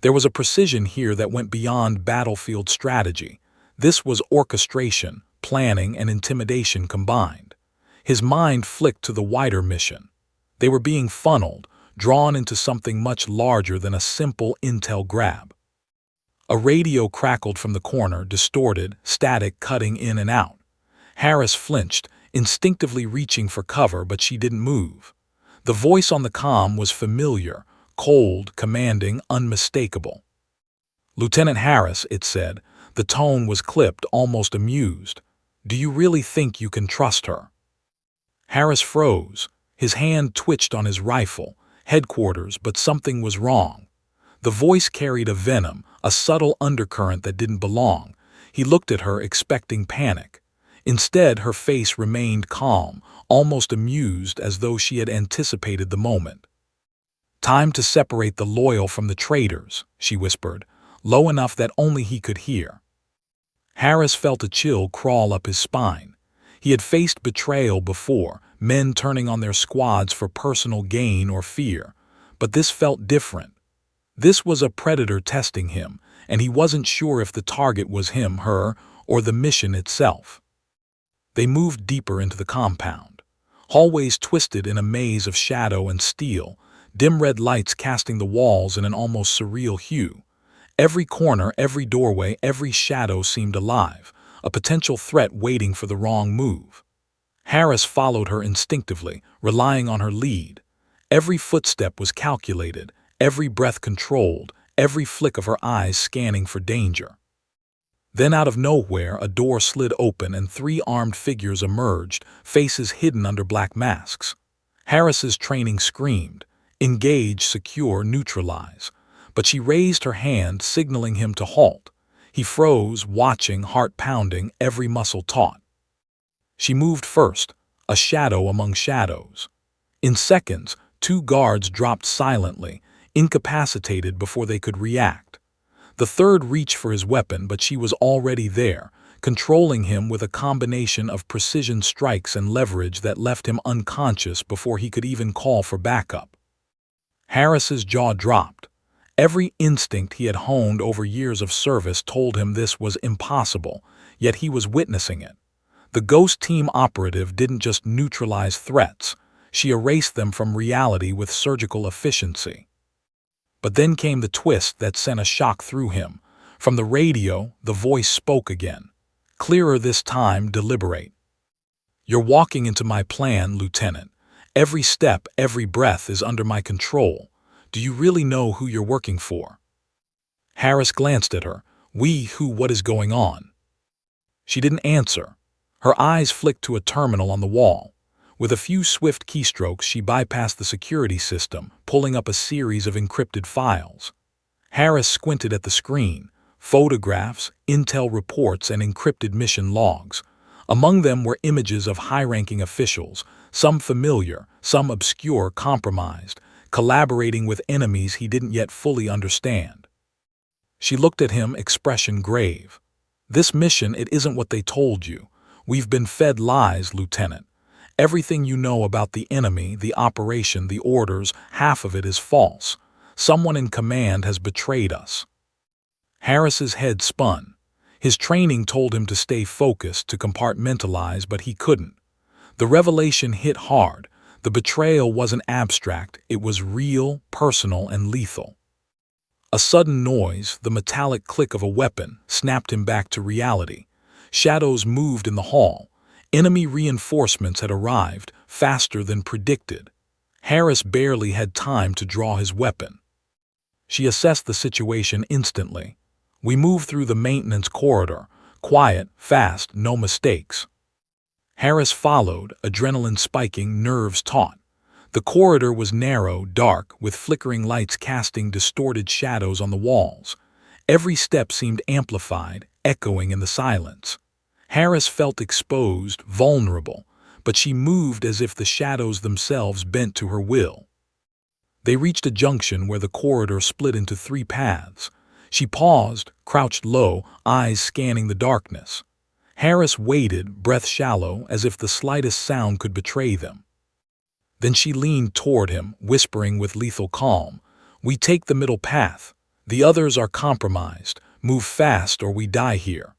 There was a precision here that went beyond battlefield strategy. This was orchestration, planning, and intimidation combined. His mind flicked to the wider mission. They were being funneled, drawn into something much larger than a simple intel grab. A radio crackled from the corner, distorted, static cutting in and out. Harris flinched, instinctively reaching for cover, but she didn't move. The voice on the comm was familiar, cold, commanding, unmistakable. "Lieutenant Harris," it said. The tone was clipped, almost amused. "Do you really think you can trust her?" Harris froze. His hand twitched on his rifle. Headquarters, but something was wrong. The voice carried a venom, a subtle undercurrent that didn't belong. He looked at her, expecting panic. Instead, her face remained calm, almost amused, as though she had anticipated the moment. "Time to separate the loyal from the traitors," she whispered, low enough that only he could hear. Harris felt a chill crawl up his spine. He had faced betrayal before, men turning on their squads for personal gain or fear, but this felt different. This was a predator testing him, and he wasn't sure if the target was him, her, or the mission itself. They moved deeper into the compound. Hallways twisted in a maze of shadow and steel, dim red lights casting the walls in an almost surreal hue. Every corner, every doorway, every shadow seemed alive, a potential threat waiting for the wrong move. Harris followed her instinctively, relying on her lead. Every footstep was calculated, every breath controlled, every flick of her eyes scanning for danger. Then out of nowhere, a door slid open and three armed figures emerged, faces hidden under black masks. Harris's training screamed, "Engage, secure, neutralize." But she raised her hand, signaling him to halt. He froze, watching, heart pounding, every muscle taut. She moved first, a shadow among shadows. In seconds, two guards dropped silently, incapacitated before they could react. The third reached for his weapon, but she was already there, controlling him with a combination of precision strikes and leverage that left him unconscious before he could even call for backup. Harris's jaw dropped. Every instinct he had honed over years of service told him this was impossible, yet he was witnessing it. The Ghost Team operative didn't just neutralize threats, she erased them from reality with surgical efficiency. But then came the twist that sent a shock through him. From the radio, the voice spoke again. Clearer this time, deliberate. "You're walking into my plan, Lieutenant. Every step, every breath is under my control. Do you really know who you're working for?" Harris glanced at her. What is going on?" She didn't answer. Her eyes flicked to a terminal on the wall. With a few swift keystrokes, she bypassed the security system, pulling up a series of encrypted files. Harris squinted at the screen. Photographs, intel reports, and encrypted mission logs. Among them were images of high-ranking officials, some familiar, some obscure, compromised, collaborating with enemies he didn't yet fully understand. She looked at him, expression grave. "This mission, it isn't what they told you. We've been fed lies, Lieutenant. Everything you know about the enemy, the operation, the orders, half of it is false. Someone in command has betrayed us." Harris's head spun. His training told him to stay focused, to compartmentalize, but he couldn't. The revelation hit hard. The betrayal wasn't abstract, it was real, personal, and lethal. A sudden noise, the metallic click of a weapon, snapped him back to reality. Shadows moved in the hall. Enemy reinforcements had arrived, faster than predicted. Harris barely had time to draw his weapon. She assessed the situation instantly. "We moved through the maintenance corridor. Quiet, fast, no mistakes." Harris followed, adrenaline spiking, nerves taut. The corridor was narrow, dark, with flickering lights casting distorted shadows on the walls. Every step seemed amplified, echoing in the silence. Harris felt exposed, vulnerable, but she moved as if the shadows themselves bent to her will. They reached a junction where the corridor split into three paths. She paused, crouched low, eyes scanning the darkness. Harris waited, breath shallow, as if the slightest sound could betray them. Then she leaned toward him, whispering with lethal calm, "We take the middle path. The others are compromised. Move fast or we die here."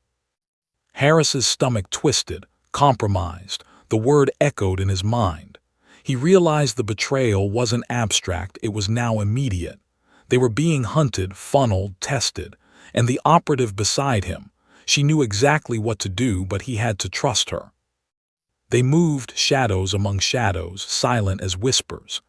Harris's stomach twisted. Compromised. The word echoed in his mind. He realized the betrayal wasn't abstract, it was now immediate. They were being hunted, funneled, tested. And the operative beside him. She knew exactly what to do, but he had to trust her. They moved, shadows among shadows, silent as whispers.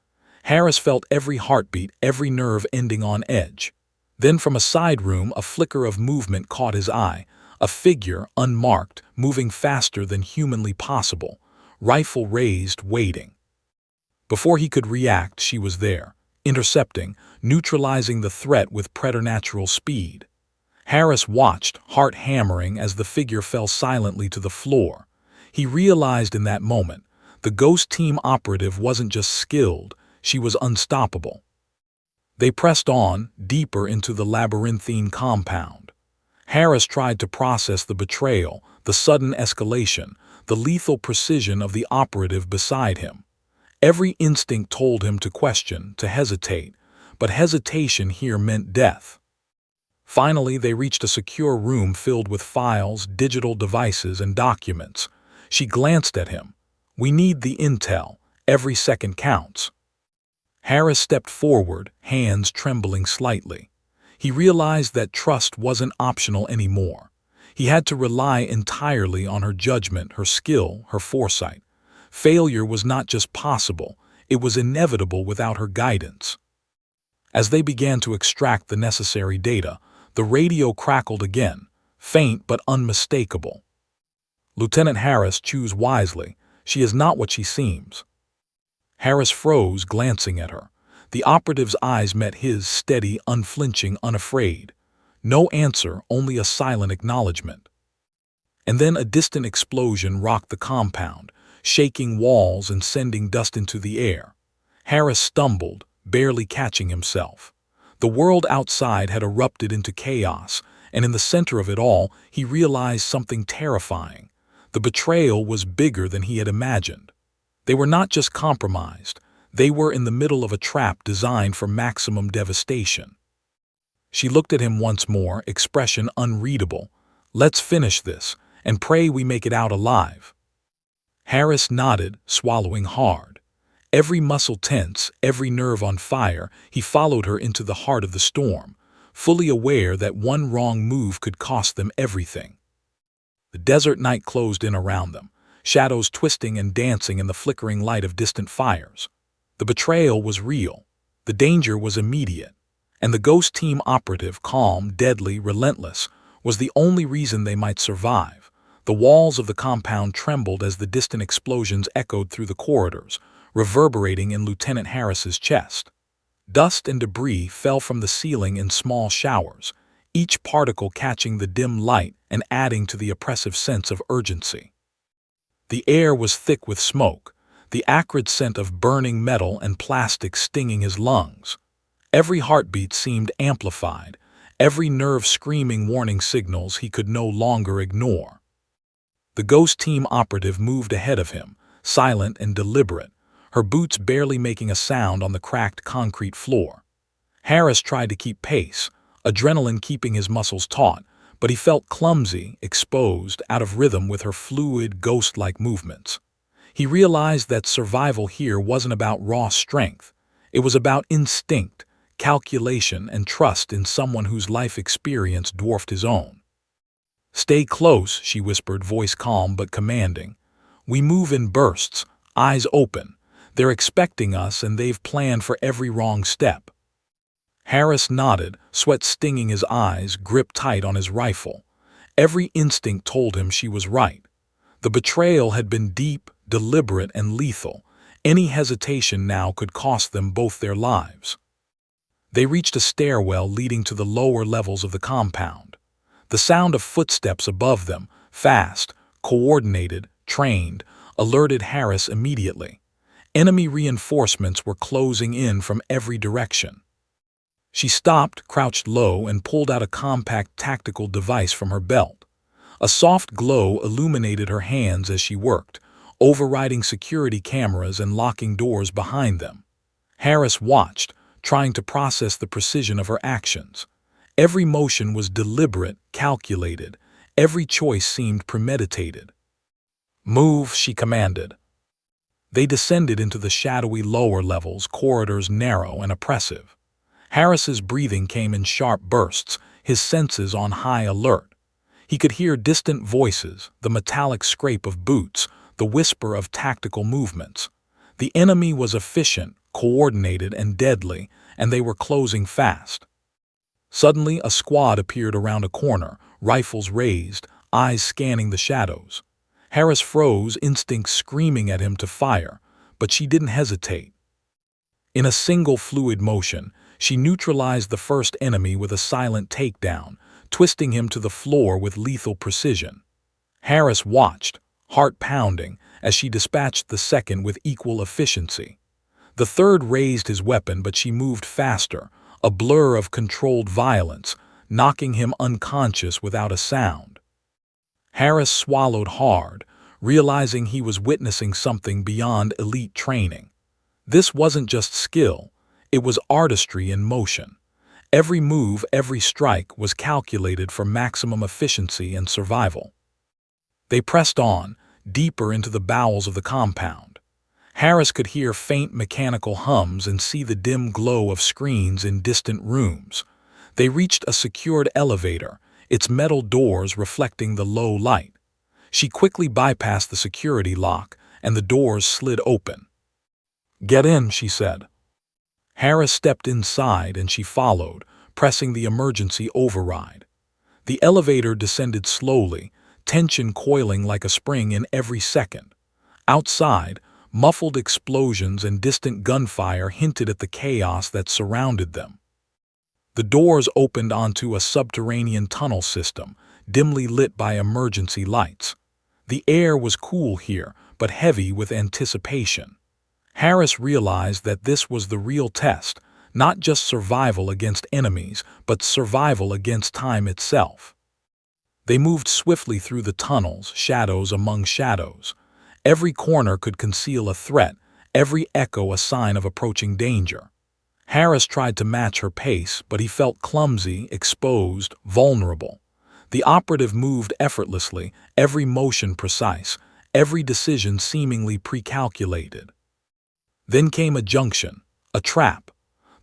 Harris felt every heartbeat, every nerve ending on edge. Then from a side room, a flicker of movement caught his eye. A figure, unmarked, moving faster than humanly possible. Rifle raised, waiting. Before he could react, she was there, intercepting, neutralizing the threat with preternatural speed. Harris watched, heart hammering, as the figure fell silently to the floor. He realized in that moment, the Ghost Team operative wasn't just skilled, she was unstoppable. They pressed on, deeper into the labyrinthine compound. Harris tried to process the betrayal, the sudden escalation, the lethal precision of the operative beside him. Every instinct told him to question, to hesitate, but hesitation here meant death. Finally, they reached a secure room filled with files, digital devices, and documents. She glanced at him. "We need the intel. Every second counts." Harris stepped forward, hands trembling slightly. He realized that trust wasn't optional anymore. He had to rely entirely on her judgment, her skill, her foresight. Failure was not just possible, it was inevitable without her guidance. As they began to extract the necessary data, the radio crackled again, faint but unmistakable. "Lieutenant Harris, choose wisely. She is not what she seems." Harris froze, glancing at her. The operative's eyes met his, steady, unflinching, unafraid. No answer, only a silent acknowledgement. And then a distant explosion rocked the compound, shaking walls and sending dust into the air. Harris stumbled, barely catching himself. The world outside had erupted into chaos, and in the center of it all, he realized something terrifying. The betrayal was bigger than he had imagined. They were not just compromised, they were in the middle of a trap designed for maximum devastation. She looked at him once more, expression unreadable. "Let's finish this, and pray we make it out alive." Harris nodded, swallowing hard. Every muscle tense, every nerve on fire, he followed her into the heart of the storm, fully aware that one wrong move could cost them everything. The desert night closed in around them, shadows twisting and dancing in the flickering light of distant fires. The betrayal was real, the danger was immediate, and the Ghost Team operative, calm, deadly, relentless, was the only reason they might survive. The walls of the compound trembled as the distant explosions echoed through the corridors, reverberating in Lieutenant Harris's chest. Dust and debris fell from the ceiling in small showers, each particle catching the dim light and adding to the oppressive sense of urgency. The air was thick with smoke, the acrid scent of burning metal and plastic stinging his lungs. Every heartbeat seemed amplified, every nerve screaming warning signals he could no longer ignore. The Ghost Team operative moved ahead of him, silent and deliberate, her boots barely making a sound on the cracked concrete floor. Harris tried to keep pace, adrenaline keeping his muscles taut, but he felt clumsy, exposed, out of rhythm with her fluid, ghost-like movements. He realized that survival here wasn't about raw strength. It was about instinct, calculation, and trust in someone whose life experience dwarfed his own. "Stay close," she whispered, voice calm but commanding. "We move in bursts, eyes open. They're expecting us and they've planned for every wrong step." Harris nodded, sweat stinging his eyes, gripped tight on his rifle. Every instinct told him she was right. The betrayal had been deep, deliberate, and lethal. Any hesitation now could cost them both their lives. They reached a stairwell leading to the lower levels of the compound. The sound of footsteps above them, fast, coordinated, trained, alerted Harris immediately. Enemy reinforcements were closing in from every direction. She stopped, crouched low, and pulled out a compact tactical device from her belt. A soft glow illuminated her hands as she worked, overriding security cameras and locking doors behind them. Harris watched, trying to process the precision of her actions. Every motion was deliberate, calculated. Every choice seemed premeditated. "Move," she commanded. They descended into the shadowy lower levels, corridors narrow and oppressive. Harris's breathing came in sharp bursts, his senses on high alert. He could hear distant voices, the metallic scrape of boots, the whisper of tactical movements. The enemy was efficient, coordinated, and deadly, and they were closing fast. Suddenly, a squad appeared around a corner, rifles raised, eyes scanning the shadows. Harris froze, instincts screaming at him to fire, but she didn't hesitate. In a single fluid motion, she neutralized the first enemy with a silent takedown, twisting him to the floor with lethal precision. Harris watched, heart pounding, as she dispatched the second with equal efficiency. The third raised his weapon, but she moved faster, a blur of controlled violence, knocking him unconscious without a sound. Harris swallowed hard, realizing he was witnessing something beyond elite training. This wasn't just skill, it was artistry in motion. Every move, every strike was calculated for maximum efficiency and survival. They pressed on, deeper into the bowels of the compound. Harris could hear faint mechanical hums and see the dim glow of screens in distant rooms. They reached a secured elevator, its metal doors reflecting the low light. She quickly bypassed the security lock, and the doors slid open. "Get in," she said. Harris stepped inside and she followed, pressing the emergency override. The elevator descended slowly, tension coiling like a spring in every second. Outside, muffled explosions and distant gunfire hinted at the chaos that surrounded them. The doors opened onto a subterranean tunnel system, dimly lit by emergency lights. The air was cool here, but heavy with anticipation. Harris realized that this was the real test, not just survival against enemies, but survival against time itself. They moved swiftly through the tunnels, shadows among shadows. Every corner could conceal a threat, every echo a sign of approaching danger. Harris tried to match her pace, but he felt clumsy, exposed, vulnerable. The operative moved effortlessly, every motion precise, every decision seemingly pre-calculated. Then came a junction, a trap.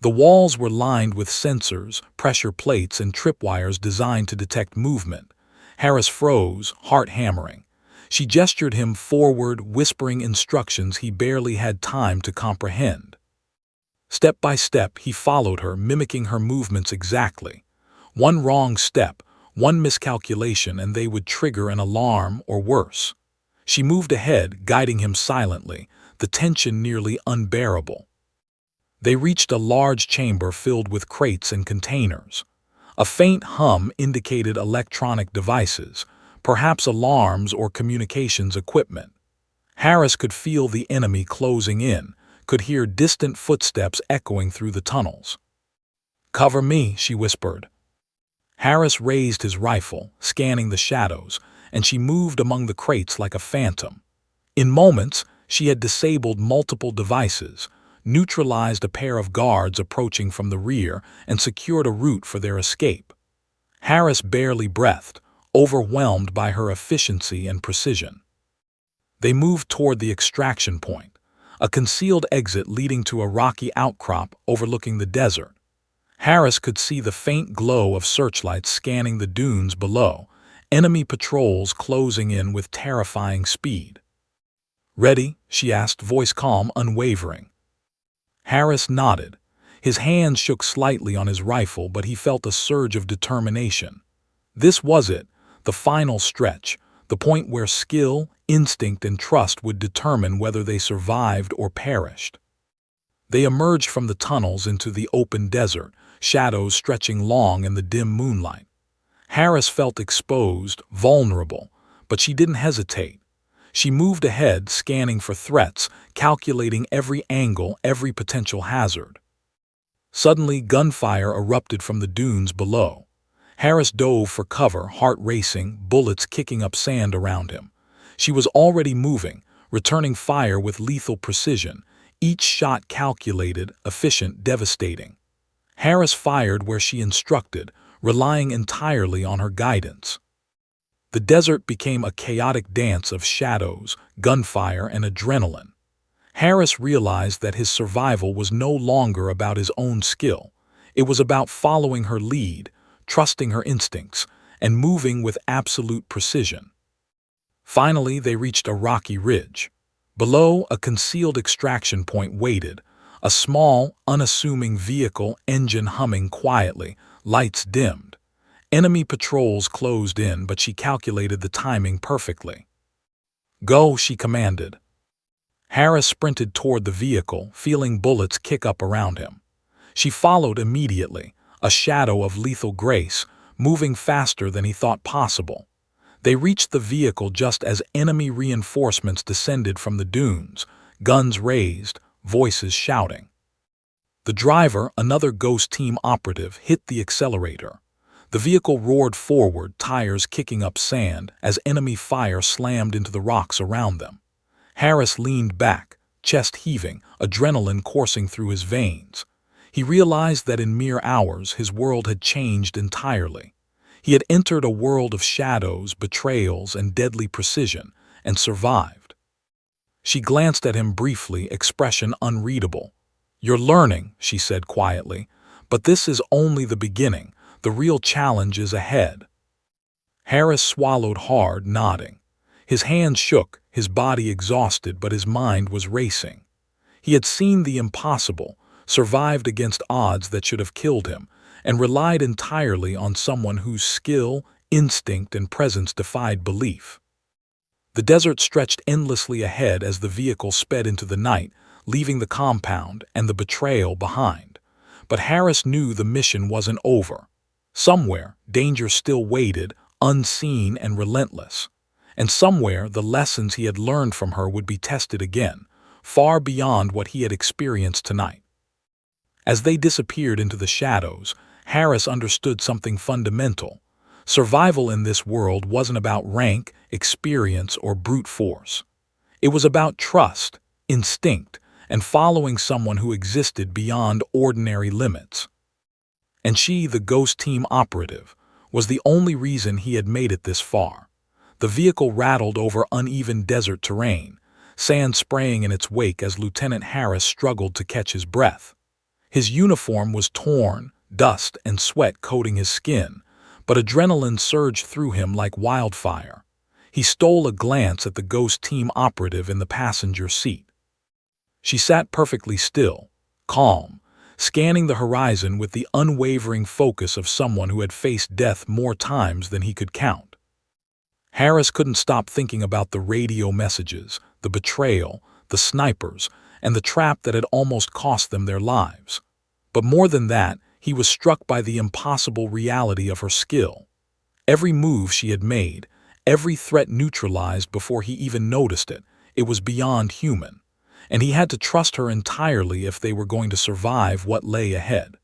The walls were lined with sensors, pressure plates, and tripwires designed to detect movement. Harris froze, heart hammering. She gestured him forward, whispering instructions he barely had time to comprehend. Step by step, he followed her, mimicking her movements exactly. One wrong step, one miscalculation, and they would trigger an alarm or worse. She moved ahead, guiding him silently, the tension nearly unbearable. They reached a large chamber filled with crates and containers. A faint hum indicated electronic devices, perhaps alarms or communications equipment. Harris could feel the enemy closing in, could hear distant footsteps echoing through the tunnels. "Cover me," she whispered. Harris raised his rifle, scanning the shadows, and she moved among the crates like a phantom. In moments, she had disabled multiple devices, neutralized a pair of guards approaching from the rear, and secured a route for their escape. Harris barely breathed, overwhelmed by her efficiency and precision. They moved toward the extraction point, a concealed exit leading to a rocky outcrop overlooking the desert. Harris could see the faint glow of searchlights scanning the dunes below, enemy patrols closing in with terrifying speed. "Ready?" she asked, voice calm, unwavering. Harris nodded. His hands shook slightly on his rifle, but he felt a surge of determination. This was it, the final stretch, the point where skill, instinct, and trust would determine whether they survived or perished. They emerged from the tunnels into the open desert, shadows stretching long in the dim moonlight. Harris felt exposed, vulnerable, but she didn't hesitate. She moved ahead, scanning for threats, calculating every angle, every potential hazard. Suddenly, gunfire erupted from the dunes below. Harris dove for cover, heart racing, bullets kicking up sand around him. She was already moving, returning fire with lethal precision, each shot calculated, efficient, devastating. Harris fired where she instructed, relying entirely on her guidance. The desert became a chaotic dance of shadows, gunfire, and adrenaline. Harris realized that his survival was no longer about his own skill. It was about following her lead, trusting her instincts, and moving with absolute precision. Finally, they reached a rocky ridge. Below, a concealed extraction point waited, a small, unassuming vehicle, engine humming quietly, lights dimmed. Enemy patrols closed in, but she calculated the timing perfectly. "Go," she commanded. Harris sprinted toward the vehicle, feeling bullets kick up around him. She followed immediately, a shadow of lethal grace, moving faster than he thought possible. They reached the vehicle just as enemy reinforcements descended from the dunes, guns raised, voices shouting. The driver, another Ghost Team operative, hit the accelerator. The vehicle roared forward, tires kicking up sand, as enemy fire slammed into the rocks around them. Harris leaned back, chest heaving, adrenaline coursing through his veins. He realized that in mere hours his world had changed entirely. He had entered a world of shadows, betrayals, and deadly precision, and survived. She glanced at him briefly, expression unreadable. "You're learning," she said quietly, "but this is only the beginning. The real challenge is ahead." Harris swallowed hard, nodding. His hands shook, his body exhausted, but his mind was racing. He had seen the impossible, survived against odds that should have killed him, and relied entirely on someone whose skill, instinct, and presence defied belief. The desert stretched endlessly ahead as the vehicle sped into the night, leaving the compound and the betrayal behind. But Harris knew the mission wasn't over. Somewhere, danger still waited, unseen and relentless. And somewhere, the lessons he had learned from her would be tested again, far beyond what he had experienced tonight. As they disappeared into the shadows, Harris understood something fundamental. Survival in this world wasn't about rank, experience, or brute force. It was about trust, instinct, and following someone who existed beyond ordinary limits. And she, the Ghost Team operative, was the only reason he had made it this far. The vehicle rattled over uneven desert terrain, sand spraying in its wake as Lieutenant Harris struggled to catch his breath. His uniform was torn, dust and sweat coating his skin, but adrenaline surged through him like wildfire. He stole a glance at the Ghost Team operative in the passenger seat. She sat perfectly still, calm, scanning the horizon with the unwavering focus of someone who had faced death more times than he could count. Harris couldn't stop thinking about the radio messages, the betrayal, the snipers, and the trap that had almost cost them their lives. But more than that, he was struck by the impossible reality of her skill. Every move she had made, every threat neutralized before he even noticed it, it was beyond human. And he had to trust her entirely if they were going to survive what lay ahead.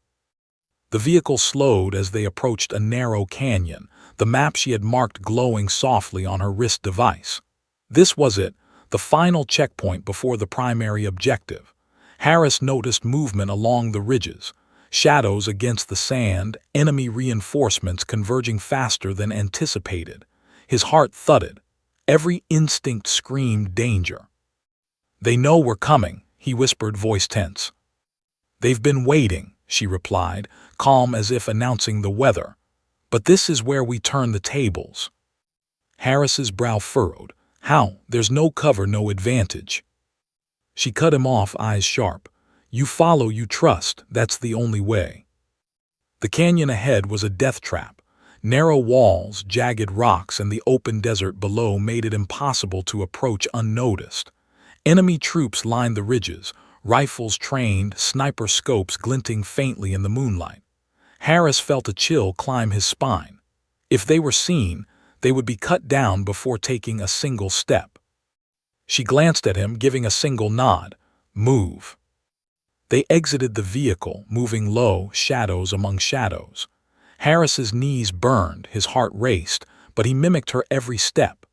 The vehicle slowed as they approached a narrow canyon, the map she had marked glowing softly on her wrist device. This was it, the final checkpoint before the primary objective. Harris noticed movement along the ridges, shadows against the sand, enemy reinforcements converging faster than anticipated. His heart thudded. Every instinct screamed danger. "They know we're coming," he whispered, voice tense. "They've been waiting," she replied, calm as if announcing the weather. "But this is where we turn the tables." Harris's brow furrowed. "How? There's no cover, no advantage." She cut him off, eyes sharp. "You follow, you trust, that's the only way." The canyon ahead was a death trap. Narrow walls, jagged rocks, and the open desert below made it impossible to approach unnoticed. Enemy troops lined the ridges, rifles trained, sniper scopes glinting faintly in the moonlight. Harris felt a chill climb his spine. If they were seen, they would be cut down before taking a single step. She glanced at him, giving a single nod. "Move." They exited the vehicle, moving low, shadows among shadows. Harris's knees burned, his heart raced, but he mimicked her every step.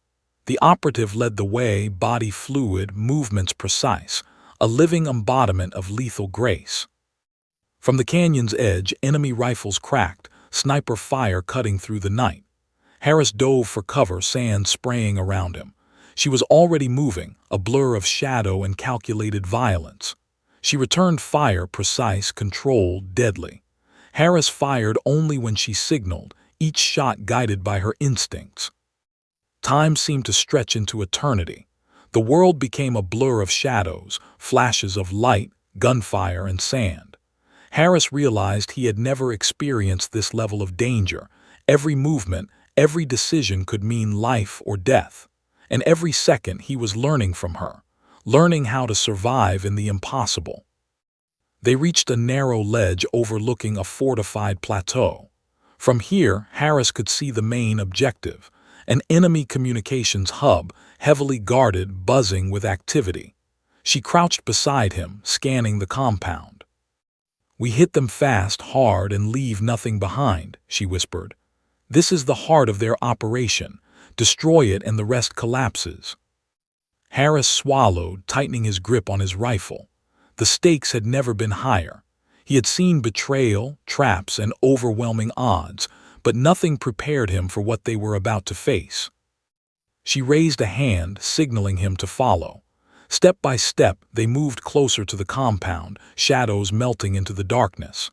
The operative led the way, body fluid, movements precise, a living embodiment of lethal grace. From the canyon's edge, enemy rifles cracked, sniper fire cutting through the night. Harris dove for cover, sand spraying around him. She was already moving, a blur of shadow and calculated violence. She returned fire, precise, controlled, deadly. Harris fired only when she signaled, each shot guided by her instincts. Time seemed to stretch into eternity. The world became a blur of shadows, flashes of light, gunfire, and sand. Harris realized he had never experienced this level of danger. Every movement, every decision could mean life or death. And every second he was learning from her, learning how to survive in the impossible. They reached a narrow ledge overlooking a fortified plateau. From here, Harris could see the main objective, an enemy communications hub, heavily guarded, buzzing with activity. She crouched beside him, scanning the compound. "We hit them fast, hard, and leave nothing behind," she whispered. "This is the heart of their operation. Destroy it and the rest collapses." Harris swallowed, tightening his grip on his rifle. The stakes had never been higher. He had seen betrayal, traps, and overwhelming odds, but nothing prepared him for what they were about to face. She raised a hand, signaling him to follow. Step by step, they moved closer to the compound, shadows melting into the darkness.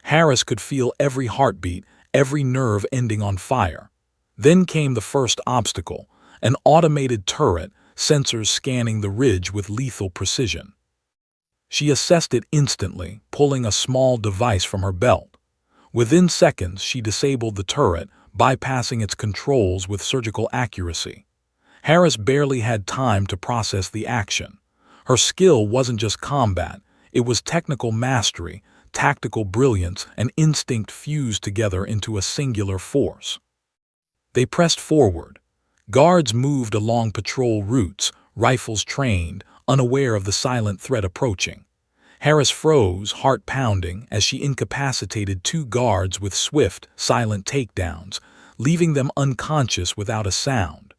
Harris could feel every heartbeat, every nerve ending on fire. Then came the first obstacle, an automated turret, sensors scanning the ridge with lethal precision. She assessed it instantly, pulling a small device from her belt. Within seconds, she disabled the turret, bypassing its controls with surgical accuracy. Harris barely had time to process the action. Her skill wasn't just combat, it was technical mastery, tactical brilliance, and instinct fused together into a singular force. They pressed forward. Guards moved along patrol routes, rifles trained, unaware of the silent threat approaching. Harris froze, heart pounding, as she incapacitated two guards with swift, silent takedowns, leaving them unconscious without a sound.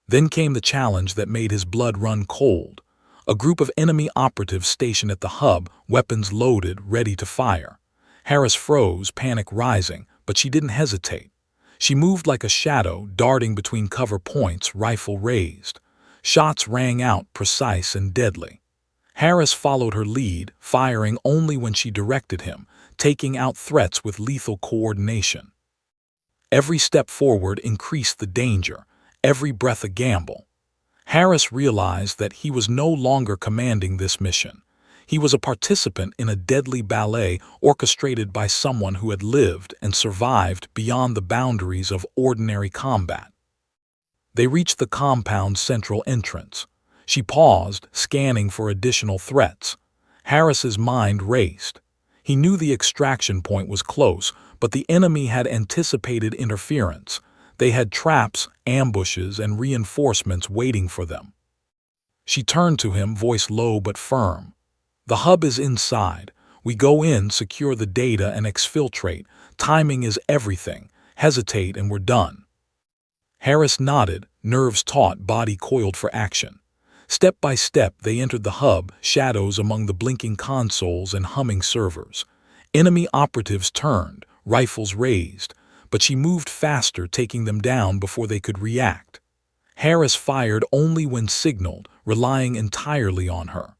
Then came the challenge that made his blood run cold. A group of enemy operatives stationed at the hub, weapons loaded, ready to fire. Harris froze, panic rising, but she didn't hesitate. She moved like a shadow, darting between cover points, rifle raised. Shots rang out, precise and deadly. Harris followed her lead, firing only when she directed him, taking out threats with lethal coordination. Every step forward increased the danger, every breath a gamble. Harris realized that he was no longer commanding this mission. He was a participant in a deadly ballet orchestrated by someone who had lived and survived beyond the boundaries of ordinary combat. They reached the compound's central entrance. She paused, scanning for additional threats. Harris's mind raced. He knew the extraction point was close, but the enemy had anticipated interference. They had traps, ambushes, and reinforcements waiting for them. She turned to him, voice low but firm. "The hub is inside. We go in, secure the data, and exfiltrate. Timing is everything. Hesitate and we're done." Harris nodded, nerves taut, body coiled for action. Step by step, they entered the hub, shadows among the blinking consoles and humming servers. Enemy operatives turned, rifles raised, but she moved faster, taking them down before they could react. Harris fired only when signaled, relying entirely on her.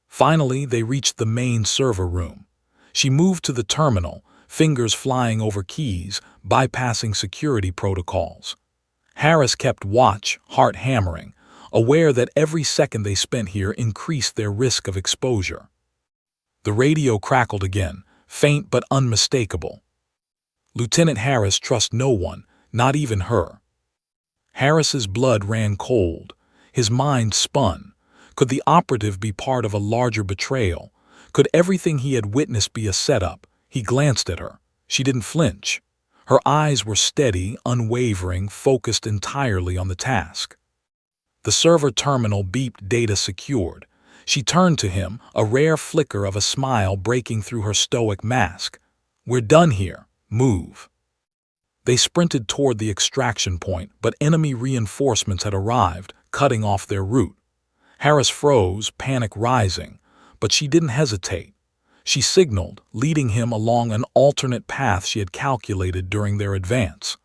Finally, they reached the main server room. She moved to the terminal, fingers flying over keys, bypassing security protocols. Harris kept watch, heart hammering, aware that every second they spent here increased their risk of exposure. The radio crackled again, faint but unmistakable. "Lieutenant Harris trusts no one, not even her." Harris's blood ran cold. His mind spun. Could the operative be part of a larger betrayal? Could everything he had witnessed be a setup? He glanced at her. She didn't flinch. Her eyes were steady, unwavering, focused entirely on the task. The server terminal beeped, data secured. She turned to him, a rare flicker of a smile breaking through her stoic mask. "We're done here. Move." They sprinted toward the extraction point, but enemy reinforcements had arrived, cutting off their route. Harris froze, panic rising, but she didn't hesitate. She signaled, leading him along an alternate path she had calculated during their advance.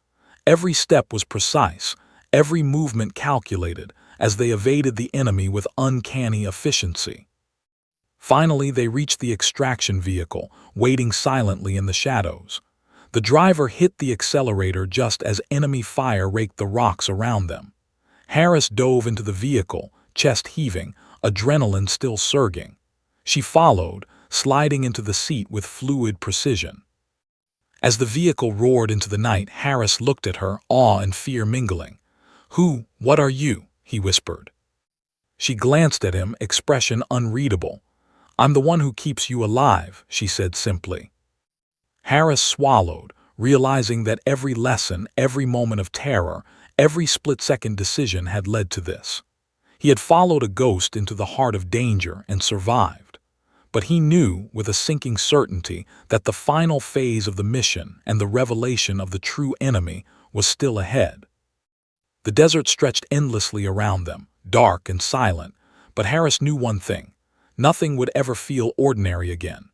Every step was precise, every movement calculated, as they evaded the enemy with uncanny efficiency. Finally, they reached the extraction vehicle, waiting silently in the shadows. The driver hit the accelerator just as enemy fire raked the rocks around them. Harris dove into the vehicle, chest heaving, adrenaline still surging. She followed, sliding into the seat with fluid precision. As the vehicle roared into the night, Harris looked at her, awe and fear mingling. What are you?" he whispered. She glanced at him, expression unreadable. "I'm the one who keeps you alive," she said simply. Harris swallowed, realizing that every lesson, every moment of terror, every split-second decision had led to this. He had followed a ghost into the heart of danger and survived. But he knew, with a sinking certainty, that the final phase of the mission and the revelation of the true enemy was still ahead. The desert stretched endlessly around them, dark and silent, but Harris knew one thing: nothing would ever feel ordinary again.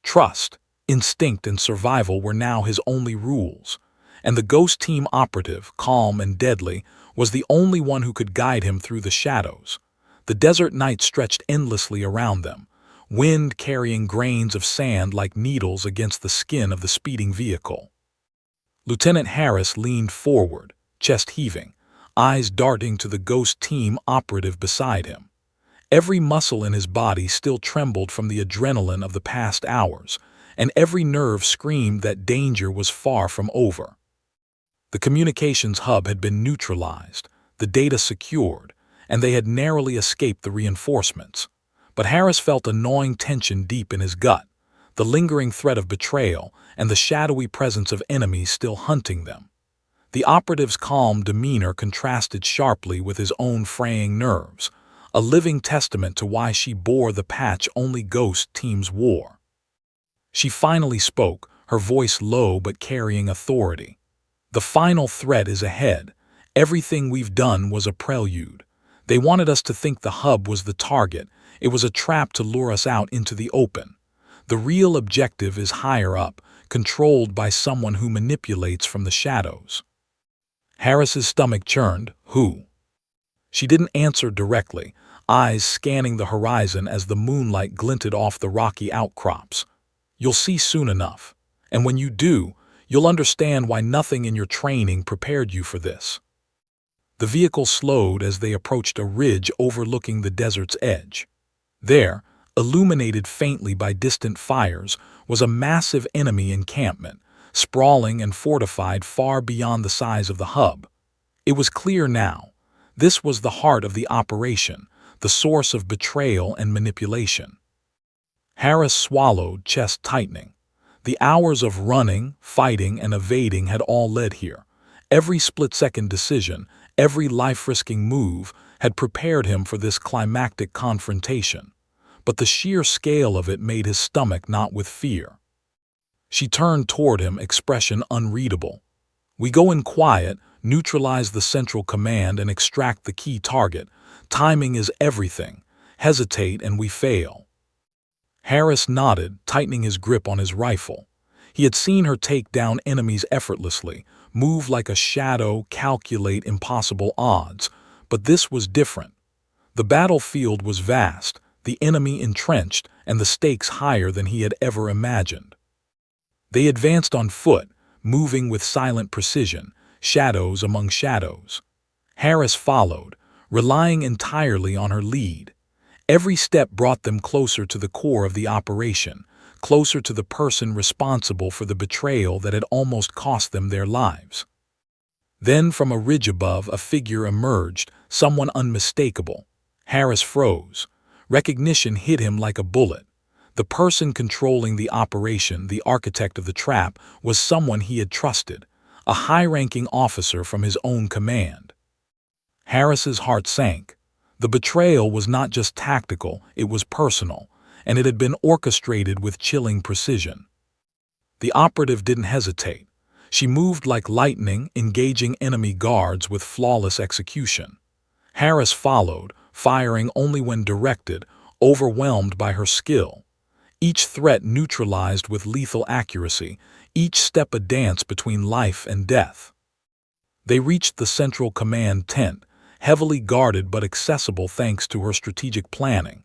Trust, instinct, and survival were now his only rules, and the Ghost Team operative, calm and deadly, was the only one who could guide him through the shadows. The desert night stretched endlessly around them, wind carrying grains of sand like needles against the skin of the speeding vehicle. Lieutenant Harris leaned forward, chest heaving, eyes darting to the ghost team operative beside him. Every muscle in his body still trembled from the adrenaline of the past hours, and every nerve screamed that danger was far from over. The communications hub had been neutralized, the data secured, and they had narrowly escaped the reinforcements. But Harris felt a gnawing tension deep in his gut, the lingering threat of betrayal and the shadowy presence of enemies still hunting them. The operative's calm demeanor contrasted sharply with his own fraying nerves, a living testament to why she bore the patch only ghost teams wore. She finally spoke, her voice low but carrying authority. "The final threat is ahead. Everything we've done was a prelude. They wanted us to think the hub was the target. It was a trap to lure us out into the open. The real objective is higher up, controlled by someone who manipulates from the shadows." Harris's stomach churned. "Who?" She didn't answer directly, eyes scanning the horizon as the moonlight glinted off the rocky outcrops. "You'll see soon enough. And when you do, you'll understand why nothing in your training prepared you for this." The vehicle slowed as they approached a ridge overlooking the desert's edge. There, illuminated faintly by distant fires, was a massive enemy encampment, sprawling and fortified far beyond the size of the hub. It was clear now. This was the heart of the operation, the source of betrayal and manipulation. Harris swallowed, chest tightening. The hours of running, fighting, and evading had all led here. Every split-second decision, every life-risking move had prepared him for this climactic confrontation. But the sheer scale of it made his stomach knot with fear. She turned toward him, expression unreadable. "We go in quiet, neutralize the central command, and extract the key target. Timing is everything. Hesitate and we fail." Harris nodded, tightening his grip on his rifle. He had seen her take down enemies effortlessly, move like a shadow, calculate impossible odds. But this was different. The battlefield was vast, the enemy entrenched, and the stakes higher than he had ever imagined. They advanced on foot, moving with silent precision, shadows among shadows. Harris followed, relying entirely on her lead. Every step brought them closer to the core of the operation, closer to the person responsible for the betrayal that had almost cost them their lives. Then from a ridge above, a figure emerged, someone unmistakable. Harris froze. Recognition hit him like a bullet. The person controlling the operation, the architect of the trap, was someone he had trusted, a high-ranking officer from his own command. Harris's heart sank. The betrayal was not just tactical, it was personal, and it had been orchestrated with chilling precision. The operative didn't hesitate. She moved like lightning, engaging enemy guards with flawless execution. Harris followed, firing only when directed, overwhelmed by her skill. Each threat neutralized with lethal accuracy, each step a dance between life and death. They reached the central command tent, heavily guarded but accessible thanks to her strategic planning.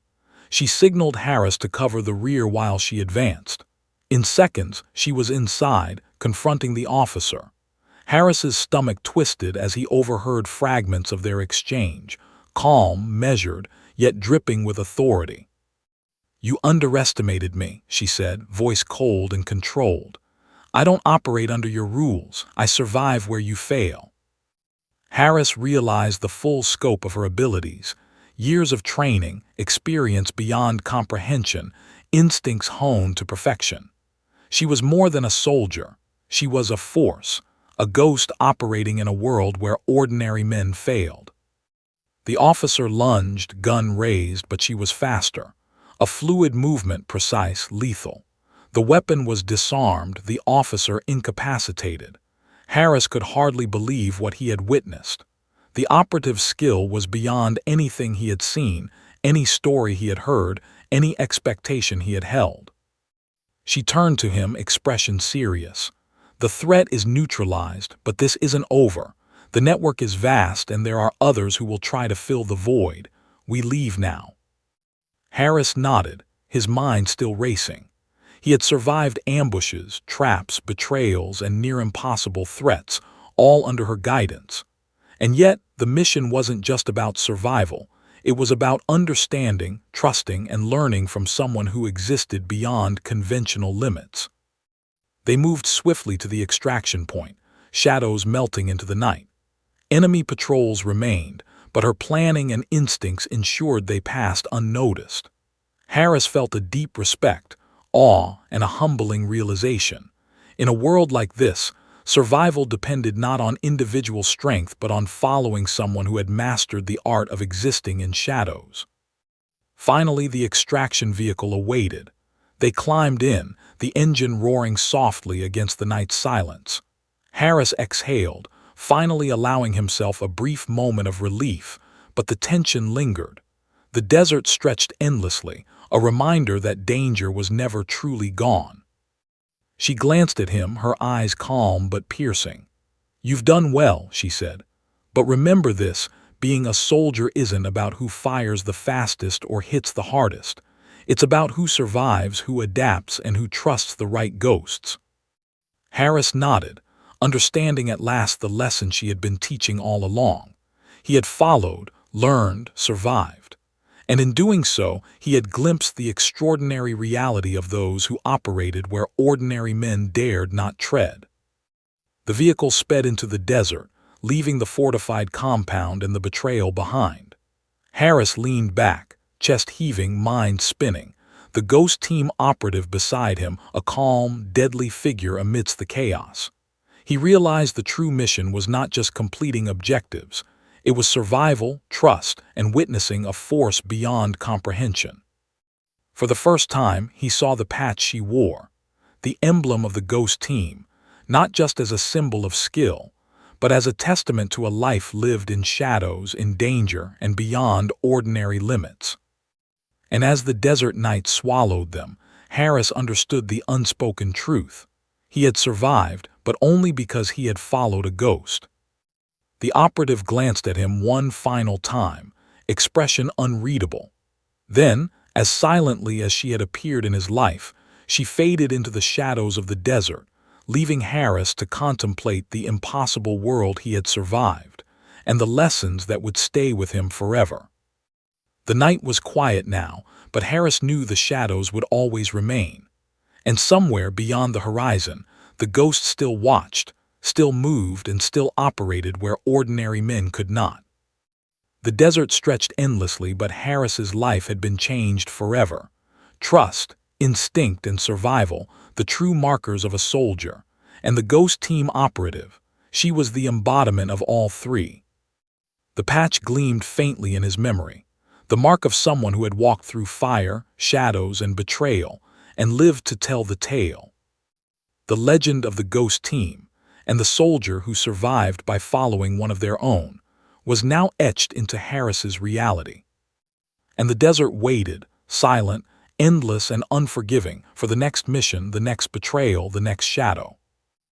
She signaled Harris to cover the rear while she advanced. In seconds, she was inside, confronting the officer. Harris's stomach twisted as he overheard fragments of their exchange, calm, measured, yet dripping with authority. "You underestimated me," she said, voice cold and controlled. "I don't operate under your rules. I survive where you fail." Harris realized the full scope of her abilities. Years of training, experience beyond comprehension, instincts honed to perfection. She was more than a soldier. She was a force, a ghost operating in a world where ordinary men failed. The officer lunged, gun raised, but she was faster. A fluid movement, precise, lethal. The weapon was disarmed, the officer incapacitated. Harris could hardly believe what he had witnessed. The operative's skill was beyond anything he had seen, any story he had heard, any expectation he had held. She turned to him, expression serious. "The threat is neutralized, but this isn't over. The network is vast and there are others who will try to fill the void. We leave now." Harris nodded, his mind still racing. He had survived ambushes, traps, betrayals, and near-impossible threats, all under her guidance. And yet, the mission wasn't just about survival. It was about understanding, trusting, and learning from someone who existed beyond conventional limits. They moved swiftly to the extraction point, shadows melting into the night. Enemy patrols remained, but her planning and instincts ensured they passed unnoticed. Harris felt a deep respect, awe, and a humbling realization. In a world like this, survival depended not on individual strength but on following someone who had mastered the art of existing in shadows. Finally, the extraction vehicle awaited. They climbed in, the engine roaring softly against the night's silence. Harris exhaled, finally allowing himself a brief moment of relief, but the tension lingered. The desert stretched endlessly, a reminder that danger was never truly gone. She glanced at him, her eyes calm but piercing. "You've done well," she said. "But remember this, being a soldier isn't about who fires the fastest or hits the hardest. It's about who survives, who adapts, and who trusts the right ghosts." Harris nodded, understanding at last the lesson she had been teaching all along. He had followed, learned, survived. And in doing so, he had glimpsed the extraordinary reality of those who operated where ordinary men dared not tread. The vehicle sped into the desert, leaving the fortified compound and the betrayal behind. Harris leaned back, chest heaving, mind spinning, the ghost team operative beside him, a calm, deadly figure amidst the chaos. He realized the true mission was not just completing objectives. It was survival, trust, and witnessing a force beyond comprehension. For the first time, he saw the patch she wore, the emblem of the ghost team, not just as a symbol of skill, but as a testament to a life lived in shadows, in danger, and beyond ordinary limits. And as the desert night swallowed them, Harris understood the unspoken truth. He had survived, but only because he had followed a ghost. The operative glanced at him one final time, expression unreadable. Then, as silently as she had appeared in his life, she faded into the shadows of the desert, leaving Harris to contemplate the impossible world he had survived, and the lessons that would stay with him forever. The night was quiet now, but Harris knew the shadows would always remain. And somewhere beyond the horizon, the ghost still watched, still moved, and still operated where ordinary men could not. The desert stretched endlessly, but Harris's life had been changed forever. Trust, instinct, and survival, the true markers of a soldier, and the ghost team operative, she was the embodiment of all three. The patch gleamed faintly in his memory, the mark of someone who had walked through fire, shadows, and betrayal, and lived to tell the tale. The legend of the ghost team, and the soldier who survived by following one of their own, was now etched into Harris's reality. And the desert waited, silent, endless, and unforgiving, for the next mission, the next betrayal, the next shadow.